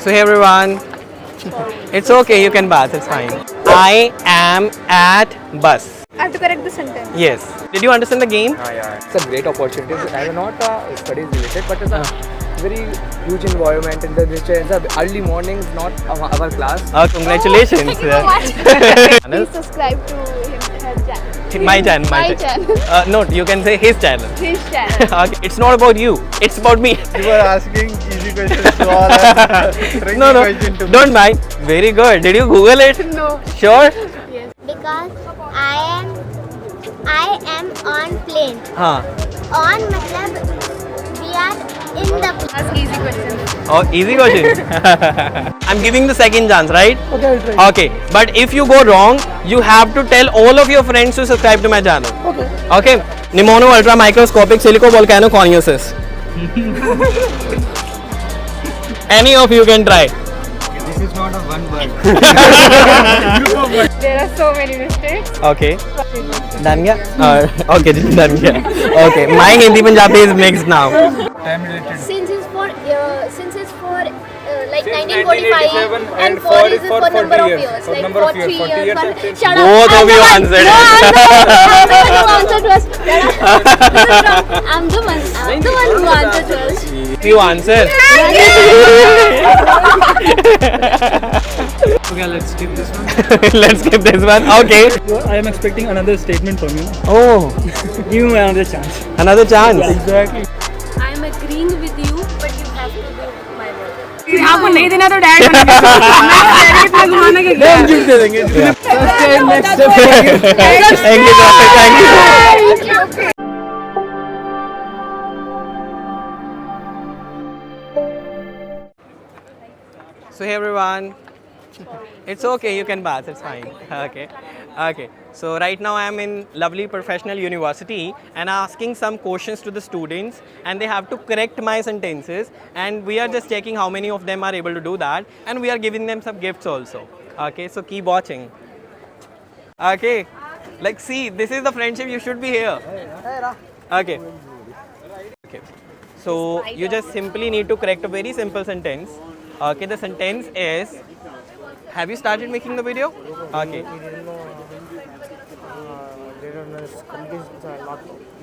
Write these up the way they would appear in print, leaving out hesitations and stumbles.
So hey everyone, it's okay, you can bath, it's fine. I am at bus. I have to correct the sentence. Yes. Did you understand the game? Yeah. It's a great opportunity. I'm not studies related, but it's a very huge environment in the nature. It's a early mornings, not our class. Congratulations. Thank you so much. Channel? Please subscribe to her channel. My channel. My channel. No, you can say his channel. His channel. Okay, it's not about you, it's about me. You were asking easy questions to all and tricky No, question to me. don't mind. Very good. Did you Google it? No. Sure? Yes. Because I am on plane. Huh. On matlab we are in the Ask easy questions. Oh, easy question. I'm giving the second chance, right? Okay, I'll try. Okay, but if you go wrong, you have to tell all of your friends to subscribe to my channel. Okay. Okay. Pneumono ultra microscopic silico volcanoconiosis. Any of you can try. This is not a one word. There are so many mistakes. Okay. Done gaya? Okay, done gaya. Okay, my Hindi Punjabi is mixed now. Time related. since it's for like 1945 and 4 is for for number 40 of years. years. For Like number for of years, 3 40 years. years But and six shut up. Both of you answered No, it. I'm the one who answered first. You answer. Okay, let's skip this one. Let's skip this one. Okay. I am expecting another statement from you. Oh, Give me another chance. another chance. Exactly. I am agreeing with you, but you have to do my work. आपको नहीं देना तो dad बनेगा। इतना घुमाना के क्या? Thank you, doctor. Thank you. So hey everyone, it's okay, you can bath, it's fine. Okay. So right now I am in lovely professional university and asking some questions to the students and they have to correct my sentences and we are just checking how many of them are able to do that and we are giving them some gifts also. Okay, so keep watching. Okay, like see, this is the friendship, you should be here. Okay. So you just simply need to correct a very simple sentence. Okay, the sentence is, have you started making the video? Okay.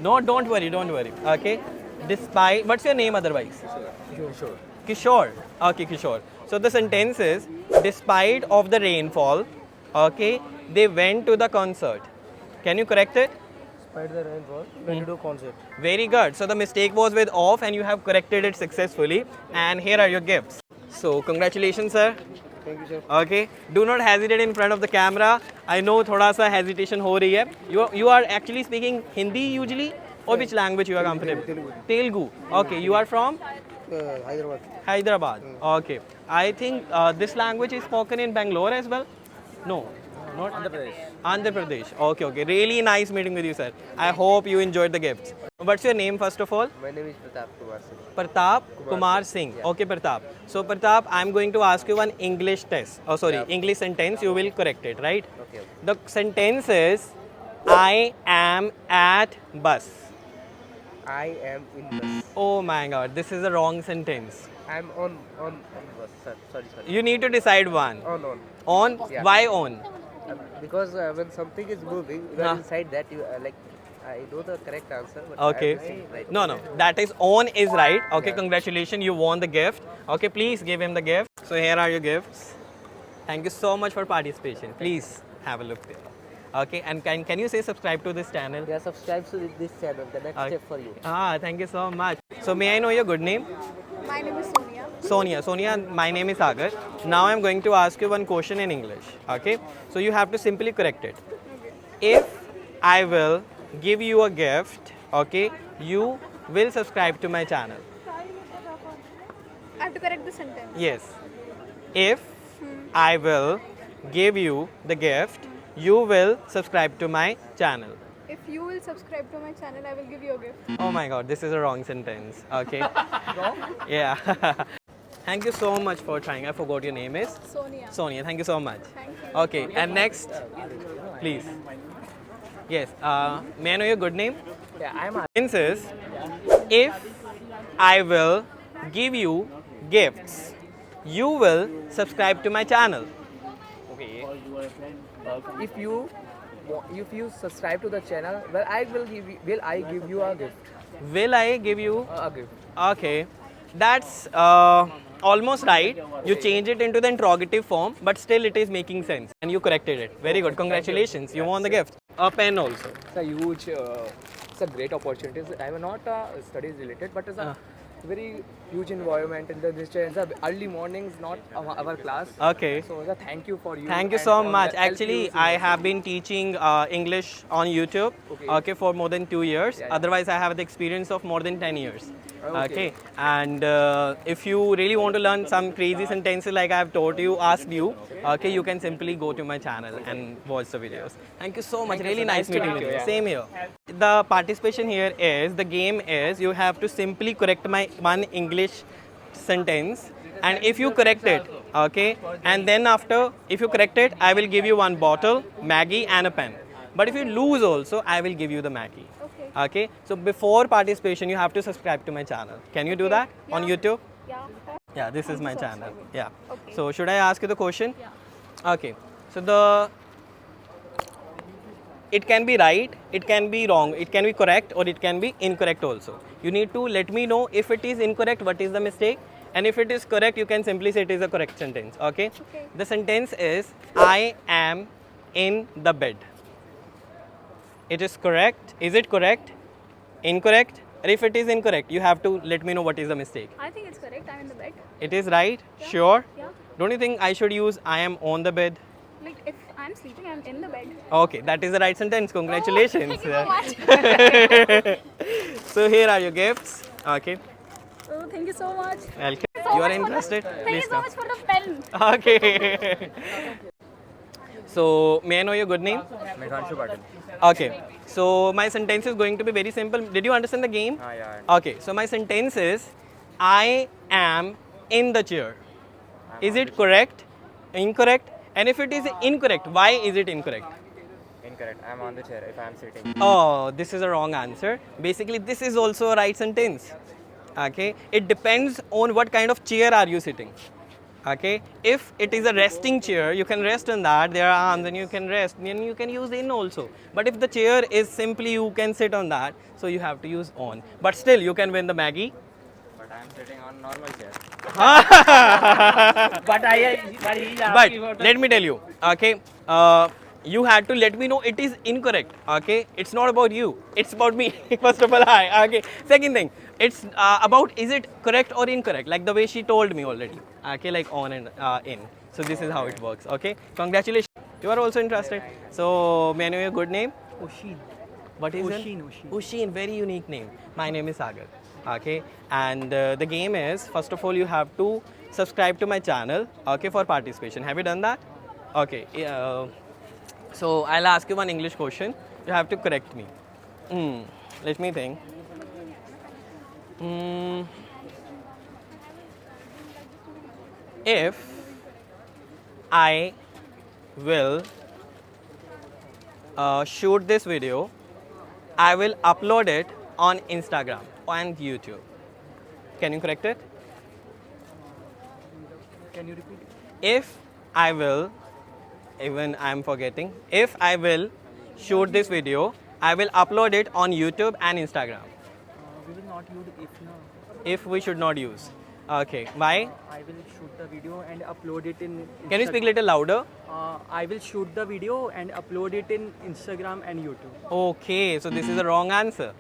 No, don't worry. Okay. Despite, what's your name otherwise? Kishore. Okay, Kishore. So the sentence is, despite of the rainfall, okay, they went to the concert. Can you correct it? Despite the rainfall, when you do concert. Very good. So the mistake was with off and you have corrected it successfully. And here are your gifts. So congratulations, sir. Thank you, sir. Okay. Do not hesitate in front of the camera. I know thoda sa hesitation ho rahi hai. You are actually speaking Hindi usually, or which language you are comfortable? Telugu. Okay. You are from Hyderabad. Hyderabad. Okay. I think this language is spoken in Bangalore as well. No. Not Andhra Pradesh. Andhra Pradesh. Okay. Really nice meeting with you, sir. I hope you enjoyed the gifts. What's your name first of all? My name is Pratap Kumar Singh. Pratap Kumar Singh. Okay, Pratap. So, Pratap, I'm going to ask you one English test. Oh, sorry, English sentence. You will correct it, right? Okay. The sentence is, I am at bus. I am in bus. Oh my God, this is a wrong sentence. I am on bus. Sir, sorry. You need to decide one. On. On? Yeah. Why on? Because when something is moving, you are inside that. You like. I know the correct answer, but Okay. I am missing, right? No. That is on is right. Okay, congratulations. You won the gift. Okay, please give him the gift. So here are your gifts. Thank you so much for participation. Please have a look there. Okay, and can you say subscribe to this channel? Yeah, subscribe to this channel. The next step for you. Thank you so much. So may I know your good name? My name is Sonia. Sonia, my name is Sagar. Now I'm going to ask you one question in English. Okay, so you have to simply correct it. If I will give you a gift, okay, you will subscribe to my channel. I have to correct the sentence. Yes. If I will give you the gift, you will subscribe to my channel. If you will subscribe to my channel, I will give you a gift. Oh my God, this is a wrong sentence. Okay. Wrong? Yeah. Thank you so much for trying. I forgot your name is? Sonia. Thank you so much. Thank you. Okay, and next, please. Yes, may I know your good name? Yeah, I am. If I will give you gifts, you will subscribe to my channel. Okay. If you subscribe to the channel, well, will I give you a gift? Will I give you? A gift. Okay, that's almost right. You change it into the interrogative form, but still it is making sense, and you corrected it. Very good. Congratulations. You won the gift. A pen also. It's a huge, it's a great opportunity. I'm not studies related, but it's a very huge environment in it's a early mornings, not our class. Okay. So thank you for you. Thank you and so for much. the help Actually, you I have been teaching English on YouTube okay, for more than 2 years. Yeah, yeah. Otherwise, I have the experience of more than 10 years. Okay. And if you really want to learn some crazy sentences like I have taught you, asked you, okay, you can simply go to my channel and watch the videos. Thank you so much. Really nice meeting with you. Yeah. Same here. The participation here is, the game is, you have to simply correct my one English sentence, and if you correct it, okay, and then after, if you correct it, I will give you one bottle, Maggie and a pen. But if you lose also, I will give you the Maggie. Okay. So before participation, you have to subscribe to my channel. Can you do that on YouTube? Yeah. Yeah, this is my channel. Yeah. So should I ask you the question? Yeah. Okay. So it can be right, it can be wrong, it can be correct, or it can be incorrect also. You need to let me know if it is incorrect, what is the mistake, and if it is correct, you can simply say it is a correct sentence. Okay? The sentence is, I am in the bed. It is correct. Is it correct? Incorrect? Or if it is incorrect, you have to let me know what is the mistake. I think it's correct. I'm in the bed. It is right? Sure? Yeah. Don't you think I should use I am on the bed? Like if I'm sleeping, I'm in the bed. Okay, that is the right sentence. Congratulations. Thank you so much. So here are your gifts. Okay. Oh, thank you so much. Welcome. So You are much for the- interested? Thank Please you so come. much for the pen. Okay. So may I know your good name? Meghanshu Patil. Okay. So my sentence is going to be very simple. Did you understand the game? Yeah. Okay. So my sentence is, I am in the chair. Is it correct? Incorrect? And if it is incorrect, why is it incorrect? Incorrect. I'm on the chair if I'm sitting. Oh, this is a wrong answer. Basically, this is also a right sentence. Okay. It depends on what kind of chair are you sitting. Okay. If it is a resting chair, you can rest on that. There are arms and you can rest. And you can use in also. But if the chair is simply you can sit on that, so you have to use on. But still, you can win the Maggie. But I'm sitting on normal chair. But let me tell you, okay, you had to let me know it is incorrect, okay? It's not about you, it's about me. First of all, hi, okay. Second thing, it's about is it correct or incorrect, like the way she told me already, okay, like on and in. So this is how it works, okay? Congratulations. You are also interested. So may I know your good name? Oshin. What is it? Oshin, very unique name. My name is Sagar. Okay, and the game is, first of all, you have to subscribe to my channel, okay, for participation. Have you done that? Okay, so I'll ask you one English question. You have to correct me. Let me think. If I will shoot this video, I will upload it on Instagram and YouTube. Can you correct it? Can you repeat? If I will, even I'm forgetting, if I will shoot this video, I will upload it on YouTube and Instagram. We will not use if no. If we should not use. Okay, why? I will shoot the video and upload it in. Can you speak a little louder? I will shoot the video and upload it in Instagram and YouTube. Okay, so this is the wrong answer.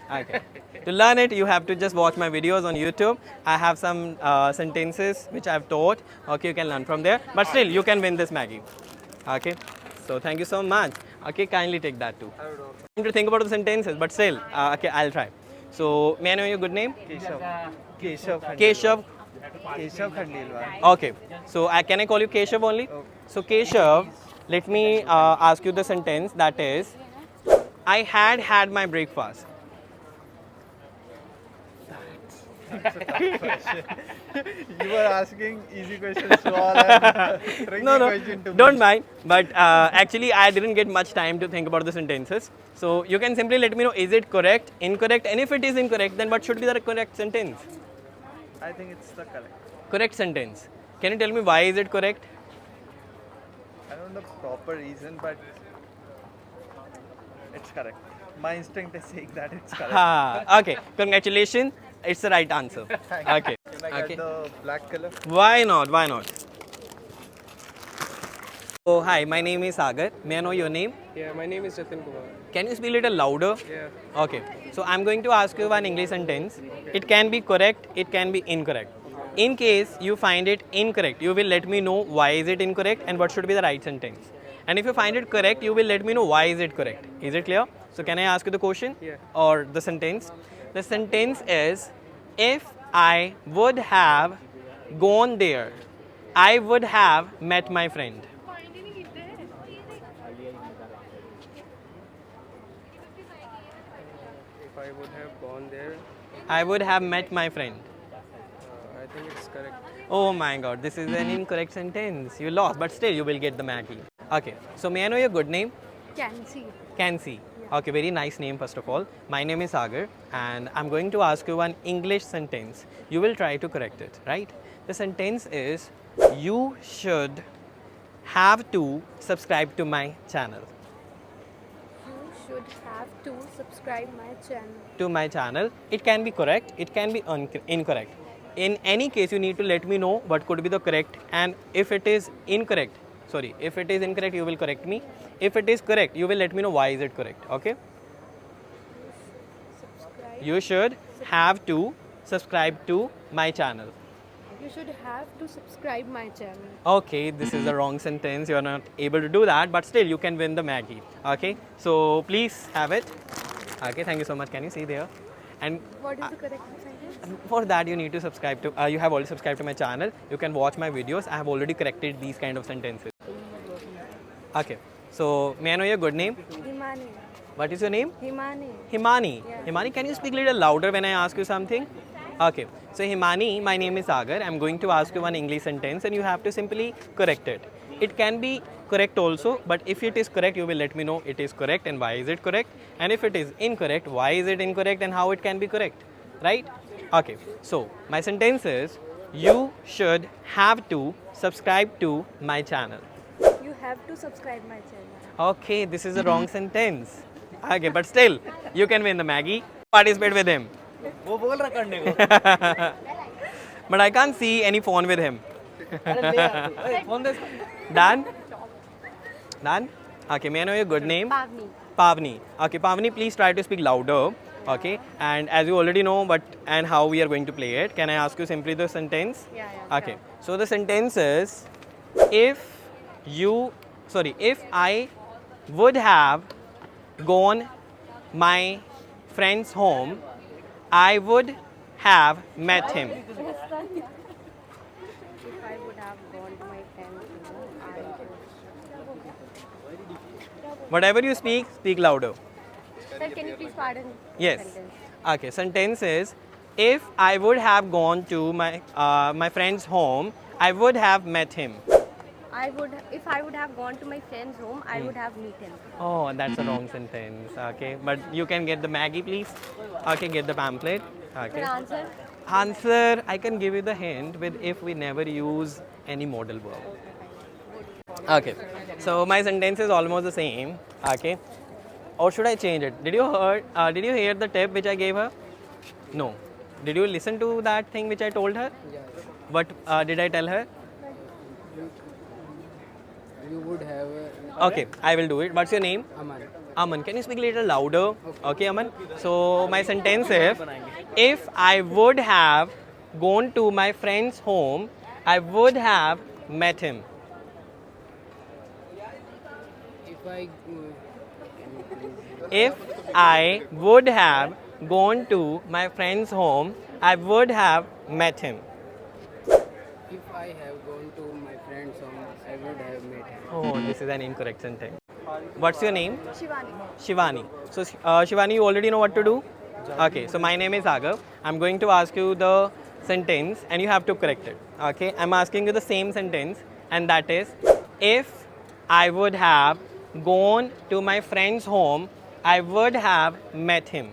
Okay. To learn it, you have to just watch my videos on YouTube. I have some sentences which I've taught. Okay, you can learn from there. But still, you can win this Maggie. Okay. So thank you so much. Okay, kindly take that too. I have to think about the sentences, but still, okay, I'll try. So may I know your good name? Keshav Keshav. Khandelwal. Okay. So can I call you Keshav only? So Keshav, let me ask you the sentence that is, I had my breakfast. You were asking easy questions to all and tricky No, question to don't me. mind. But actually, I didn't get much time to think about the sentences. So you can simply let me know, is it correct, incorrect? And if it is incorrect, then what should be the correct sentence? I think it's the correct. Correct sentence. Can you tell me why is it correct? I don't know the proper reason, but it's correct. My instinct is saying that it's correct. Ha, okay, congratulations. It's the right answer. Okay. Can I Okay. get the black color? Why not? Why not? Oh, hi, my name is Sagar. May I know your name? Yeah, my name is Jatin Kumar. Can you speak a little louder? Yeah. Okay. So I'm going to ask you one English sentence. It can be correct, it can be incorrect. In case you find it incorrect, you will let me know why is it incorrect and what should be the right sentence. And if you find it correct, you will let me know why is it correct. Is it clear? So can I ask you the question? Yeah. Or the sentence? The sentence is, if I would have gone there, I would have met my friend. If I would have gone there, I would have met my friend. I think it's correct. Oh my god, this is an incorrect sentence. You lost, but still you will get the Maggie. Okay, so may I know your good name? Cancy. Kansi. Okay, very nice name first of all. My name is Sagar and I'm going to ask you one English sentence. You will try to correct it, right? The sentence is, you should have to subscribe to my channel. You should have to subscribe my channel. To my channel. It can be correct, it can be incorrect. In any case, you need to let me know what could be the correct, and if it is incorrect, if it is incorrect, you will correct me. If it is correct, you will let me know why is it correct, okay? Subscribe. You should have to subscribe to my channel. You should have to subscribe my channel. Okay, this is the wrong sentence. You are not able to do that, but still you can win the Maggie. Okay, so please have it. Okay, thank you so much. Can you see there? And What is the correct sentence? for that, you need to subscribe to. You have already subscribed to my channel. You can watch my videos. I have already corrected these kind of sentences. Okay, so may I know your good name? Himani. What is your name? Himani. Himani. Yeah. Himani, can you speak a little louder when I ask you something? Okay. So Himani, my name is Sagar. I'm going to ask you one English sentence and you have to simply correct it. It can be correct also, but if it is correct, you will let me know it is correct and why is it correct. And if it is incorrect, why is it incorrect and how it can be correct. Right? Okay. So my sentence is, you should have to subscribe to my channel. You have to subscribe my channel. Okay, this is a wrong sentence. Okay, but still, you can win the Maggie. Participate with him. But I can't see any phone with him. Dan? Dan? Okay, may I know your good name? Pavni. Pavni. Okay, Pavni, please try to speak louder. Okay, and as you already know what and how we are going to play it, can I ask you simply the sentence? Yeah. Okay, so the sentence is, if I would have gone my friend's home, I would have met him. If I would have gone to my friend's home, I would. Whatever you speak louder. Sir, can you please pardon? Yes. Sentence? Okay, sentence is, if I would have gone to my friend's home, I would have met him. If I would have gone to my friend's home, I would have met him. Oh, that's a wrong sentence. Okay, but you can get the Maggie, please. Okay, get the pamphlet. Sir, Okay. answer? Answer, I can give you the hint with if we never use any modal verb. Okay, so my sentence is almost the same. Okay, or should I change it? Did you hear the tip which I gave her? No. Did you listen to that thing which I told her? Yeah. What did I tell her? You would have Okay, I will do it. What's your name? Aman. Aman, can you speak a little louder? Okay, Aman. So my sentence is, if I would have gone to my friend's home, I would have met him. If I would have gone to my friend's home, I would have met him. If I have gone to my friend's home, I would have met him. Oh, this is an incorrect sentence. What's your name? Shivani. Shivani. So, Shivani, you already know what to do? Okay, so my name is Sagar. I'm going to ask you the sentence and you have to correct it. Okay, I'm asking you the same sentence, and that is, if I would have gone to my friend's home, I would have met him.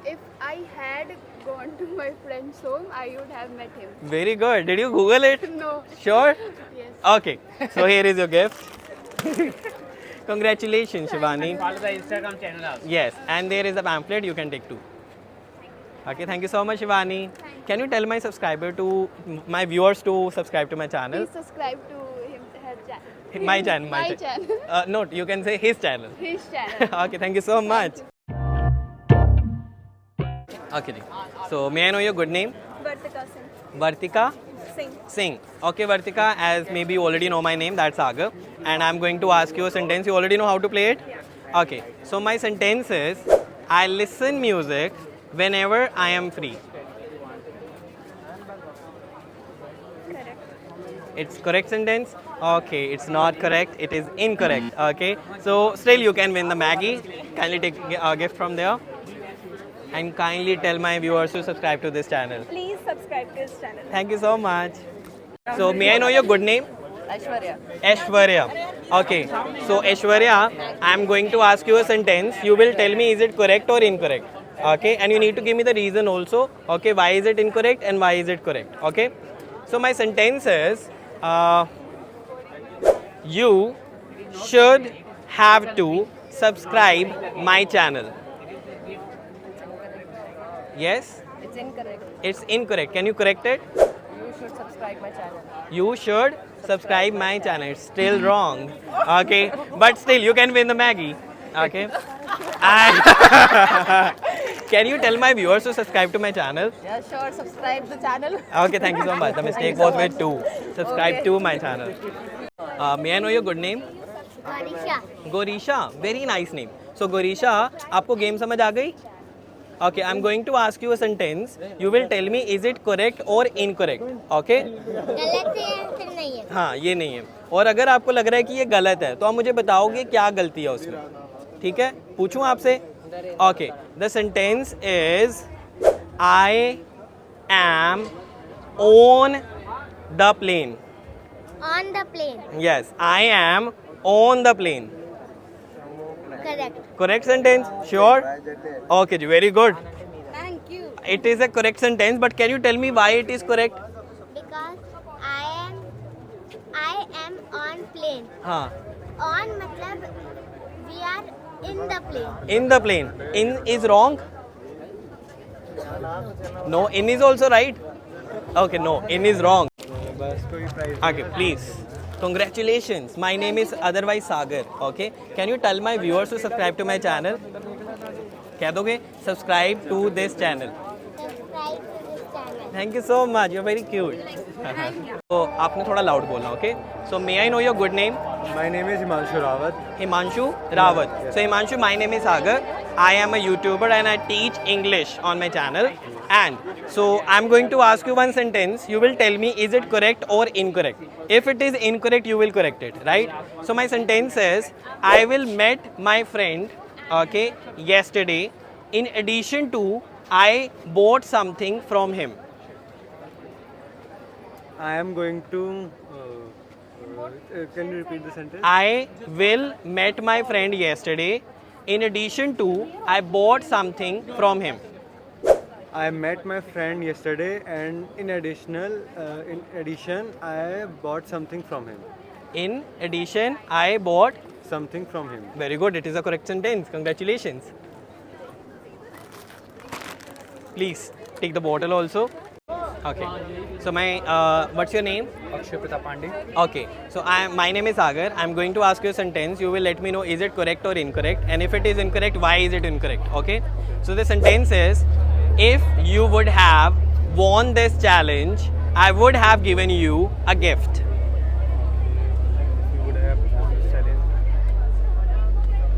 If I had gone to my friend's home, I would have met him. Very good. Did you Google it? No. Sure? Yes. Okay. So here is your gift. Congratulations, Shivani. Follow the Instagram channel also. Yes, and there is a pamphlet you can take too. Okay, thank you so much, Shivani. Can you tell my viewers to subscribe to my channel? Please subscribe to her channel. My channel. My channel. No, you can say his channel. His channel. Okay, thank you so much. Okay, ji. So may I know your good name? Vartika Singh. Vartika Singh. Singh. Okay, Vartika, as maybe you already know my name, that's Sagar. And I'm going to ask you a sentence. You already know how to play it? Okay, so my sentence is, I listen music whenever I am free. Correct. It's correct sentence? Okay, it's not correct. It is incorrect. Okay, so still you can win the Maggie. Kindly take a gift from there. And kindly tell my viewers to subscribe to this channel. Please subscribe to his channel. Thank you so much. So may I know your good name? Aishwarya. Aishwarya. Okay, so Aishwarya, I'm going to ask you a sentence. You will tell me is it correct or incorrect. Okay, and you need to give me the reason also. Okay, why is it incorrect and why is it correct. Okay, so my sentence is, you should have to subscribe my channel. Yes? It's incorrect. It's incorrect. Can you correct it? You should subscribe my channel. You should subscribe my channel. It's still wrong. Okay, but still you can win the Maggie. Okay. Can you tell my viewers to subscribe to my channel? Yeah, sure. Subscribe the channel. Okay, thank you so much. The mistake was with 2. Subscribe to my channel. May I know your good name? Manisha. Gorisha. Very nice name. So Gorisha, आपको game समझ आ गई? Okay, I'm going to ask you a sentence. You will tell me is it correct or incorrect. Okay? गलत है फिर नहीं है. हाँ, ये नहीं है. और अगर आपको लग रहा है कि ये गलत है तो आप मुझे बताओगे क्या गलती है उसमें. ठीक है? पूछूं आपसे? Okay. The sentence is, I am on the plane. On the plane. Yes, I am on the plane. Correct. Correct sentence? Sure? Okay, ji, very good. Thank you. It is a correct sentence, but can you tell me why it is correct? Because I am on plane. हाँ. On मतलब we are in the plane. In the plane. In is wrong? No, in is also right. Okay, no, in is wrong. Okay, please. Congratulations. My name is otherwise Sagar. Okay. Can you tell my viewers to subscribe to my channel? कह दोगे? Subscribe to this channel. Subscribe to this channel. Thank you so much. You're very cute. तो आपने थोड़ा loud बोलना, okay? So may I know your good name? My name is Himanshu Rawat. Himanshu Rawat. So Himanshu, my name is Sagar. I am a YouTuber and I teach English on my channel. And so I'm going to ask you one sentence. You will tell me is it correct or incorrect. If it is incorrect, you will correct it, right? So my sentence is, I will met my friend, okay, yesterday. In addition to, I bought something from him. I am going to. Can you repeat the sentence? I will met my friend yesterday. In addition to, I bought something from him. I met my friend yesterday, and in addition, I bought something from him. In addition, I bought Something from him. Very good. It is a correct sentence. Congratulations. Please take the bottle also. Okay. So what's your name? Akshay Pratap Pandey. Okay. So my name is Sagar. I'm going to ask you a sentence. You will let me know is it correct or incorrect, and if it is incorrect, why is it incorrect? Okay. So the sentence is, if you would have won this challenge, I would have given you a gift. You would have challenge.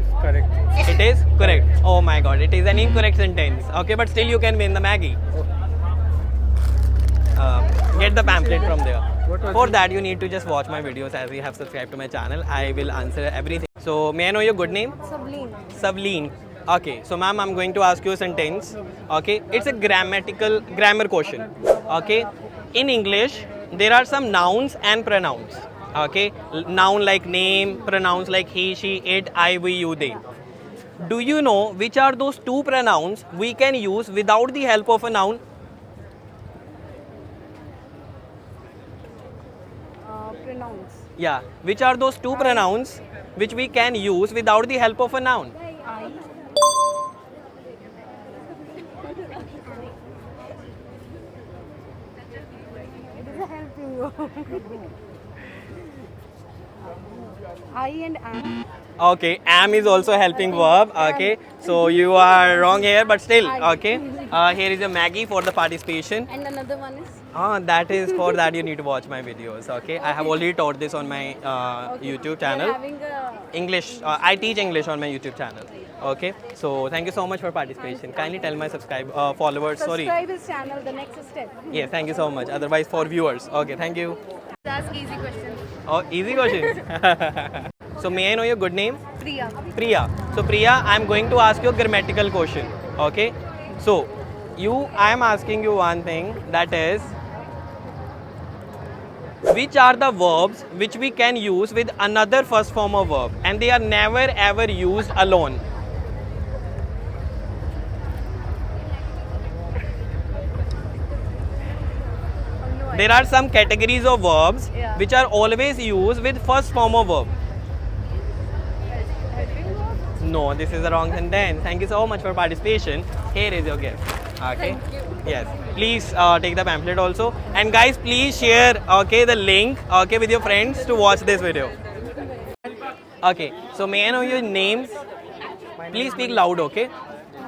It's correct. It is correct. Oh my god, it is an incorrect sentence. Okay, but still you can win the Maggie. Get the pamphlet from there. For that, you need to just watch my videos as you have subscribed to my channel. I will answer everything. So, may I know your good name? Sableen. Sableen. Okay, so ma'am, I'm going to ask you a sentence. Okay, it's a grammar question. Okay, in English, there are some nouns and pronouns. Okay, noun like name, pronouns like he, she, it, I, we, you, they. Do you know which are those two pronouns we can use without the help of a noun? pronouns. Yeah. Which are those two pronouns which we can use without the help of a noun? I. It is helping you. I and am. Okay, am is also a helping verb. Okay, so you are wrong here, but still, okay. Here is a Maggie for the participation. And another one is That is for that you need to watch my videos. Okay, I have already taught this on my YouTube channel. having a English. I teach English on my YouTube channel. Okay, so thank you so much for participation. Kindly tell my followers. Sorry. Subscribe his channel, the next step. Yes, thank you so much. Otherwise, for viewers. Okay, thank you. ask easy questions. Oh, easy question. So may I know your good name? Priya. Priya. So Priya, I am going to ask you a grammatical question. Okay. So I am asking you one thing, that is, which are the verbs which we can use with another first form of verb and they are never ever used alone? There are some categories of verbs which are always used with first form of verb. No, this is the wrong sentence. Thank you so much for participation. Here is your gift. Okay. Thank you. Yes. Please take the pamphlet also. And guys, please share the link with your friends to watch this video. Okay. So may I know your names? Please speak loud, okay?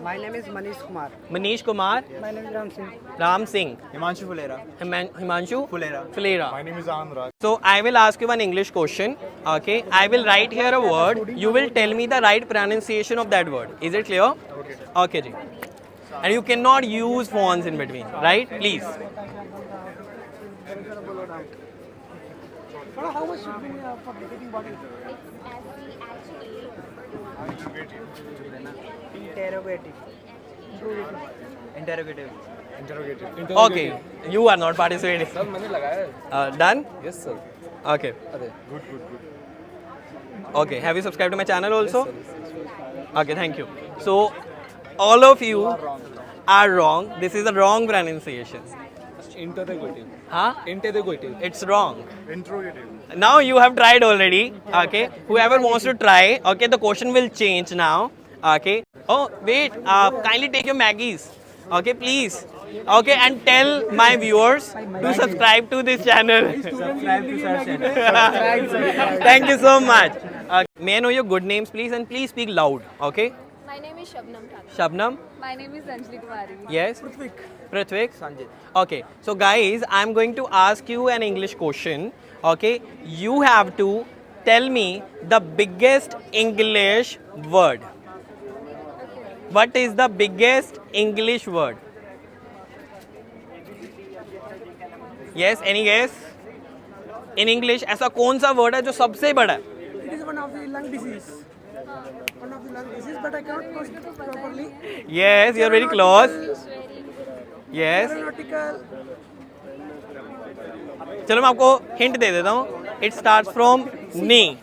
My name is Manish Kumar. Manish Kumar. My name is Ram Singh. Ram Singh. Himanshu Fulera. Himanshu? Fulera. Fulera. My name is Anurag. So I will ask you one English question. Okay. I will write here a word. You will tell me the right pronunciation of that word. Is it clear? Okay. Okay, ji. And you cannot use phones in between, right? Please. How much should be for getting body? Interrogative. Okay. You are not participating. Sir मैंने लगाया है. Done? Yes sir. Okay. अरे Okay. Have you subscribed to my channel also? Okay. Thank you. So, all of you are wrong. This is the wrong pronunciation. interrogative. Huh? Interrogative. It's wrong. Interrogative. Now you have tried already. Okay. Whoever wants to try, okay, the question will change now. Okay. Oh, wait. Kindly take your Maggies. Okay, please. Okay, and tell my viewers to subscribe to this channel. Thank you so much. May I know your good names, please, and please speak loud. Okay. My name is Shabnam Thakur. Shabnam. My name is Anjali Kumari. Yes. Pratvik. Sanjit. Okay. So guys, I'm going to ask you an English question. Okay. You have to tell me the biggest English word. What is the biggest English word? Yes, any guess? In English, ऐसा कौन सा word है जो सबसे बड़ा है? It is one of the lung disease. One of the lung disease, but I cannot pronounce it properly. Yes, you're very close. Yes. Aeronautical. चलो मैं आपको hint दे देता हूँ. It starts from knee.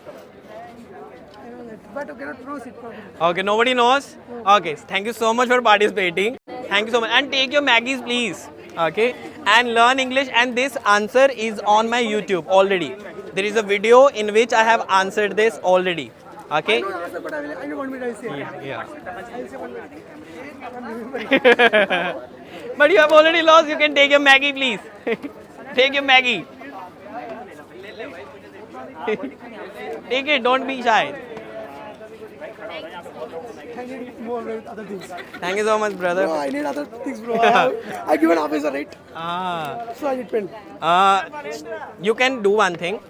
But I cannot pronounce it properly. Okay, nobody knows? Okay, thank you so much for participating. Thank you so much. And take your Maggies, please. Okay, and learn English. And this answer is on my YouTube already. There is a video in which I have answered this already. Okay? No answer, but I know 1 minute I'll say. Yeah. I'll say 1 minute. But you have already lost. You can take your Maggie, please. Take your Maggie. Take it. Don't be shy. I need more other things. Thank you so much, brother. No, I need other things, bro. I give an officer, right? So I need pen. You can do one thing.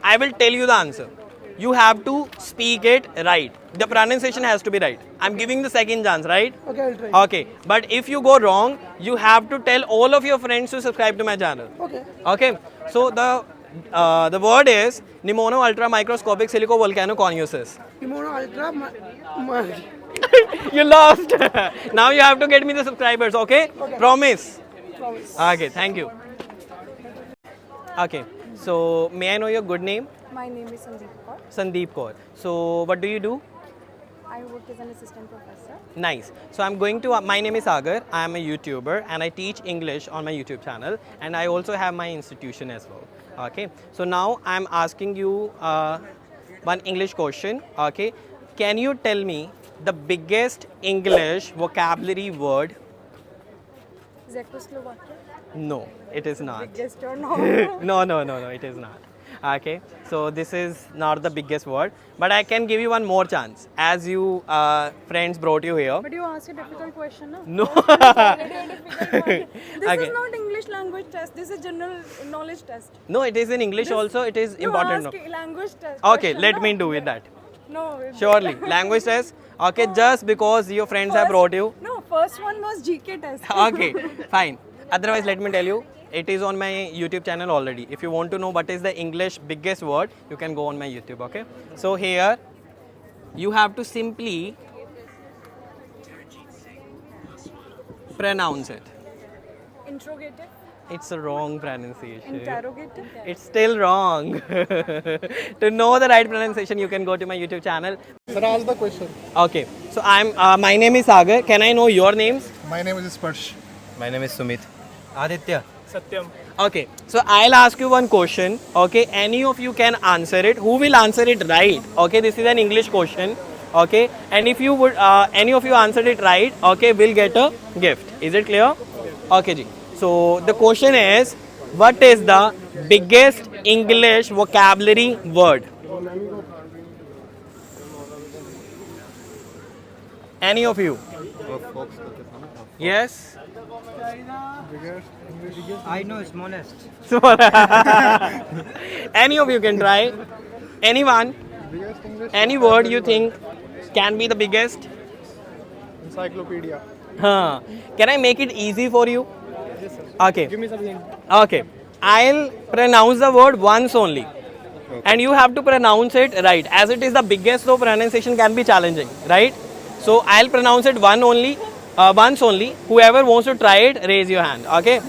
I will tell you the answer. You have to speak it right. The pronunciation has to be right. I'm giving the second chance, right? Okay, I'll try. Okay. But if you go wrong, you have to tell all of your friends to subscribe to my channel. Okay. Okay. So the word is Pneumono Ultra Microscopic Silico Volcanoconiosis. Kimono Ultra. You lost. Now you have to get me the subscribers, okay? Promise. Okay, thank you. Okay, so may I know your good name? My name is Sandeep Kaur. Sandeep Kaur. So what do you do? I work as an assistant professor. Nice. So I'm going to, my name is Sagar. I am a YouTuber and I teach English on my YouTube channel and I also have my institution as well. Okay. So now I'm asking you one English question. Okay. Can you tell me the biggest English vocabulary word? Czechoslovakia. No, it is not. Biggest or no? No, it is not. Okay, so this is not the biggest word, but I can give you one more chance as you friends brought you here. But you asked a difficult question, no? No. This Okay. is not English language test. This is general knowledge test. No, it is in English also. It is You important. ask language test. Okay, question, let no? me do with that. No. Surely, language test. Okay, just because your friends have brought you. No, first one was GK test. Okay, fine. Otherwise, let me tell you, it is on my YouTube channel already. If you want to know what is the English biggest word, you can go on my YouTube, okay? So here, you have to simply pronounce it. Interrogative. It's a wrong pronunciation. Interrogative. It's still wrong. To know the right pronunciation, you can go to my YouTube channel. Sir, ask the question. Okay, so my name is Sagar. Can I know your names? My name is Sparsh. My name is Sumit. Aditya. Satyam. Okay, so I'll ask you one question. Okay, any of you can answer it. Who will answer it right? Okay, this is an English question. Okay, and if you would, any of you answered it right, okay, will get a gift. Is it clear? Okay, ji. So the question is, what is the biggest English vocabulary word? Any of you? Yes. I know smallest. Any of you can try. Anyone? Biggest English. Any word you think can be the biggest? Encyclopedia. Huh. Can I make it easy for you? Yes, sir. Okay. Give me something. Okay. I'll pronounce the word once only. And you have to pronounce it right. As it is the biggest, so pronunciation can be challenging, right? So I'll pronounce it once only. Whoever wants to try it, raise your hand. Okay.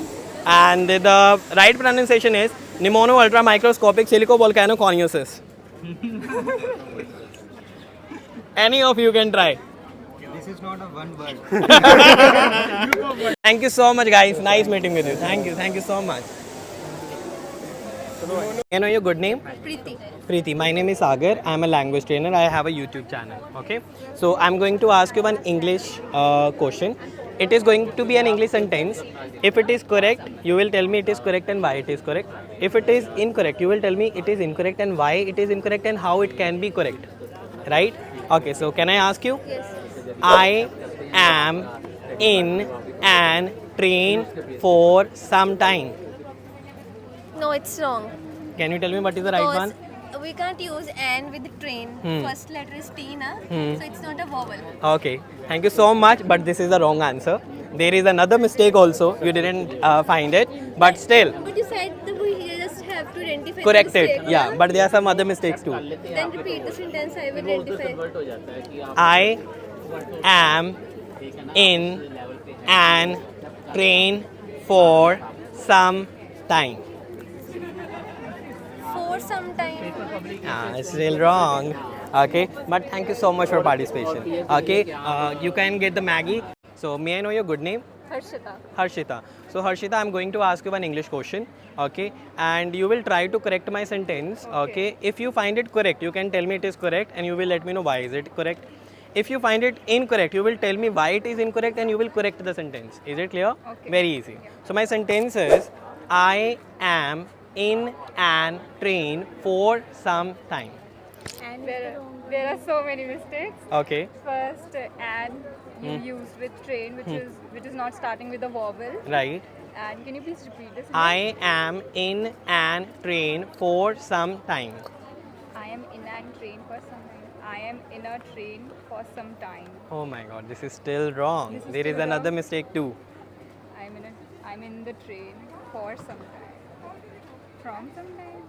And the right pronunciation is Pneumono ultramicroscopic silicovolcano coniosis. Any of you can try. This is not a one word. Thank you so much, guys. Nice meeting with you. Thank you. Thank you so much. Can I know your good name? Preeti. Preeti. My name is Sagar. I am a language trainer. I have a YouTube channel. Okay. So I'm going to ask you one English question. It is going to be an English sentence. If it is correct, you will tell me it is correct and why it is correct. If it is incorrect, you will tell me it is incorrect and why it is incorrect and how it can be correct. Right? Okay. So can I ask you? Yes. I am in an train for some time. No, it's wrong. Can you tell me what is the right Because one? we can't use N with the train. First letter is T, na? So it's not a vowel. Okay. Thank you so much, but this is the wrong answer. There is another mistake also. You didn't find it, but still But you said that we just have to identify the correct mistake, it. Yeah, na? but there are some other mistakes too. Then repeat the sentence. I will identify. I am in an train for some time. For some time. It's still wrong. Okay, but thank you so much for participation. Okay, you can get the Maggie. So may I know your good name? Harshita. Harshita. So Harshita, I'm going to ask you one English question. Okay, and you will try to correct my sentence. Okay, if you find it correct, you can tell me it is correct, and you will let me know why is it correct. If you find it incorrect, you will tell me why it is incorrect, and you will correct the sentence. Is it clear? Okay. Very easy. So my sentence is, I am in an train for some time. And there are so many mistakes. Okay. First, and you use with train, which is not starting with a vowel. Right. And can you please repeat this? I am in an train for some time. I am in a train for some time. I am in a train for some time. Oh my god, this is still wrong. This is There is still another wrong? mistake too. I'm in the train for some time. From some time.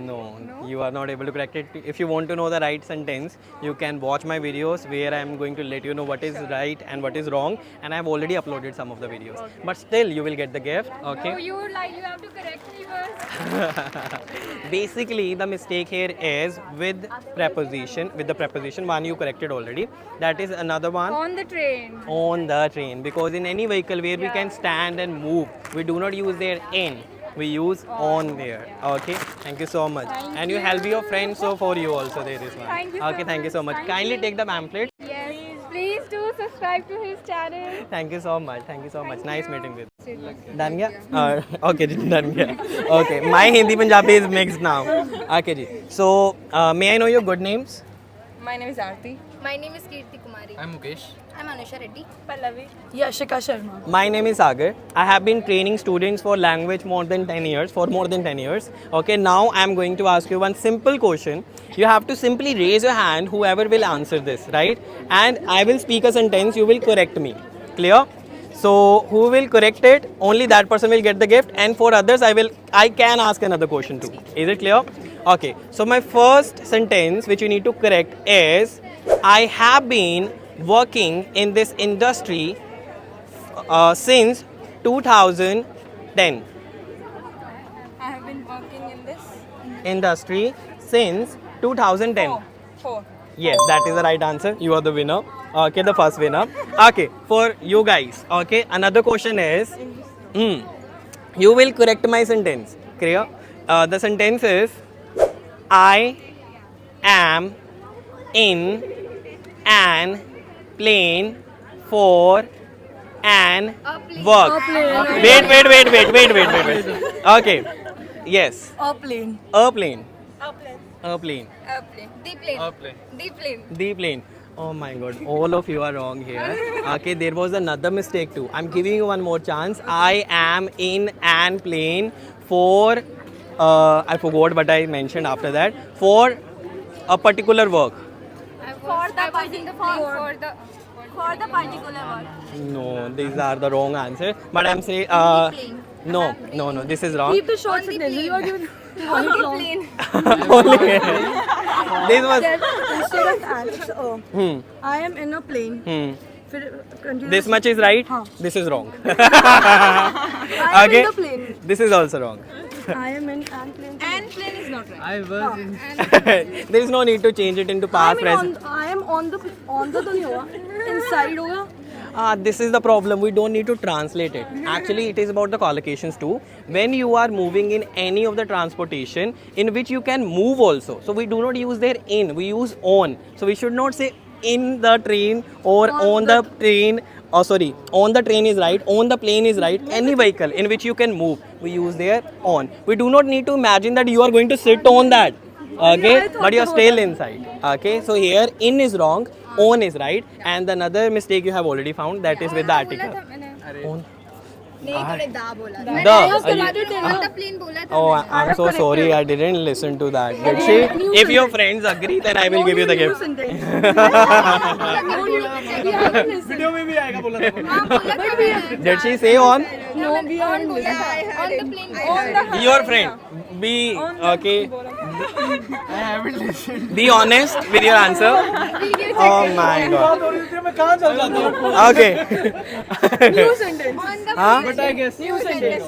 No, No? you are not able to correct it. If you want to know the right sentence, you can watch my videos where I am going to let you know what is right and what is wrong. And I have already uploaded some of the videos. But still, you will get the gift. Okay. Oh, you have to correct me first. Basically, the mistake here is with preposition. With the preposition, one you corrected already. That is another one. On the train. On the train, because in any vehicle where we can stand and move, we do not use their in. We use on there. Okay. Thank you so much. And you help your friends, so for you also there is one. Thank you so Okay. Thank you so much. Kindly take the pamphlet. Yes, please do subscribe to his channel. Thank you so much. Thank you so much. Nice meeting with you. Done gaya? Okay, ji, done gaya. Okay, my Hindi Punjabi is mixed now. Okay, ji. So, may I know your good names? My name is Aarti. My name is Kirti Kumari. I'm Mukesh. I'm Anusha Reddy. Pallavi. Yashika Sharma. My name is Sagar. I have been training students for language more than 10 years, Okay, now I am going to ask you one simple question. You have to simply raise your hand, whoever will answer this, right? And I will speak a sentence, you will correct me. Clear? So, who will correct it? Only that person will get the gift. And for others, I can ask another question too. Is it clear? Okay. So, my first sentence which you need to correct is, I have been working in this industry since 2010. I have been working in this Industry since 2010. 4. Yes, that is the right answer. You are the winner. Okay, the first winner. Okay, for you guys. Okay, another question is, you will correct my sentence. Clear? The sentence is, I am in an plane for an work. Wait. Okay. Yes. A plane. A plane. Airplane. The plane. Oh my god, all of you are wrong here. Okay, there was another mistake too. I'm giving you one more chance. I am in an plane for, I forgot what I mentioned after that, for a particular work. For the particular one. No, these are the wrong answers. But I'm saying, no, this is wrong. Keep the short sentence. You are doing On the plane. Only- this was, instead of and, it's a. I am in a plane. फिर continue. this much is right, हाँ. this is wrong. I am in the plane. This is also wrong. I am in an plane. And plane is not right. I was in. There is no need to change it into I past, mean present. I am on the तो नहीं होगा. Inside होगा. This is the problem. We don't need to translate it. Actually, it is about the collocations too. When you are moving in any of the transportation in which you can move also. So we do not use there in. We use on. So we should not say in the train or on the train. Oh, sorry. On the train is right. On the plane is right. Any vehicle in which you can move, we use there on. We do not need to imagine that you are going to sit on that. Okay, but you are still inside. Okay, so here in is wrong, on is right, and another mistake you have already found, that is with the article. On. The plane बोला था. Oh, I'm so sorry, I didn't listen to that. Did she? If your friends agree, then I will give you the gift. Did she say on? No, we are in this. On the plane. Your friend. Be okay. Be honest with your answer. Oh my god. Okay. New sentence. Huh? But I guess. New sentence.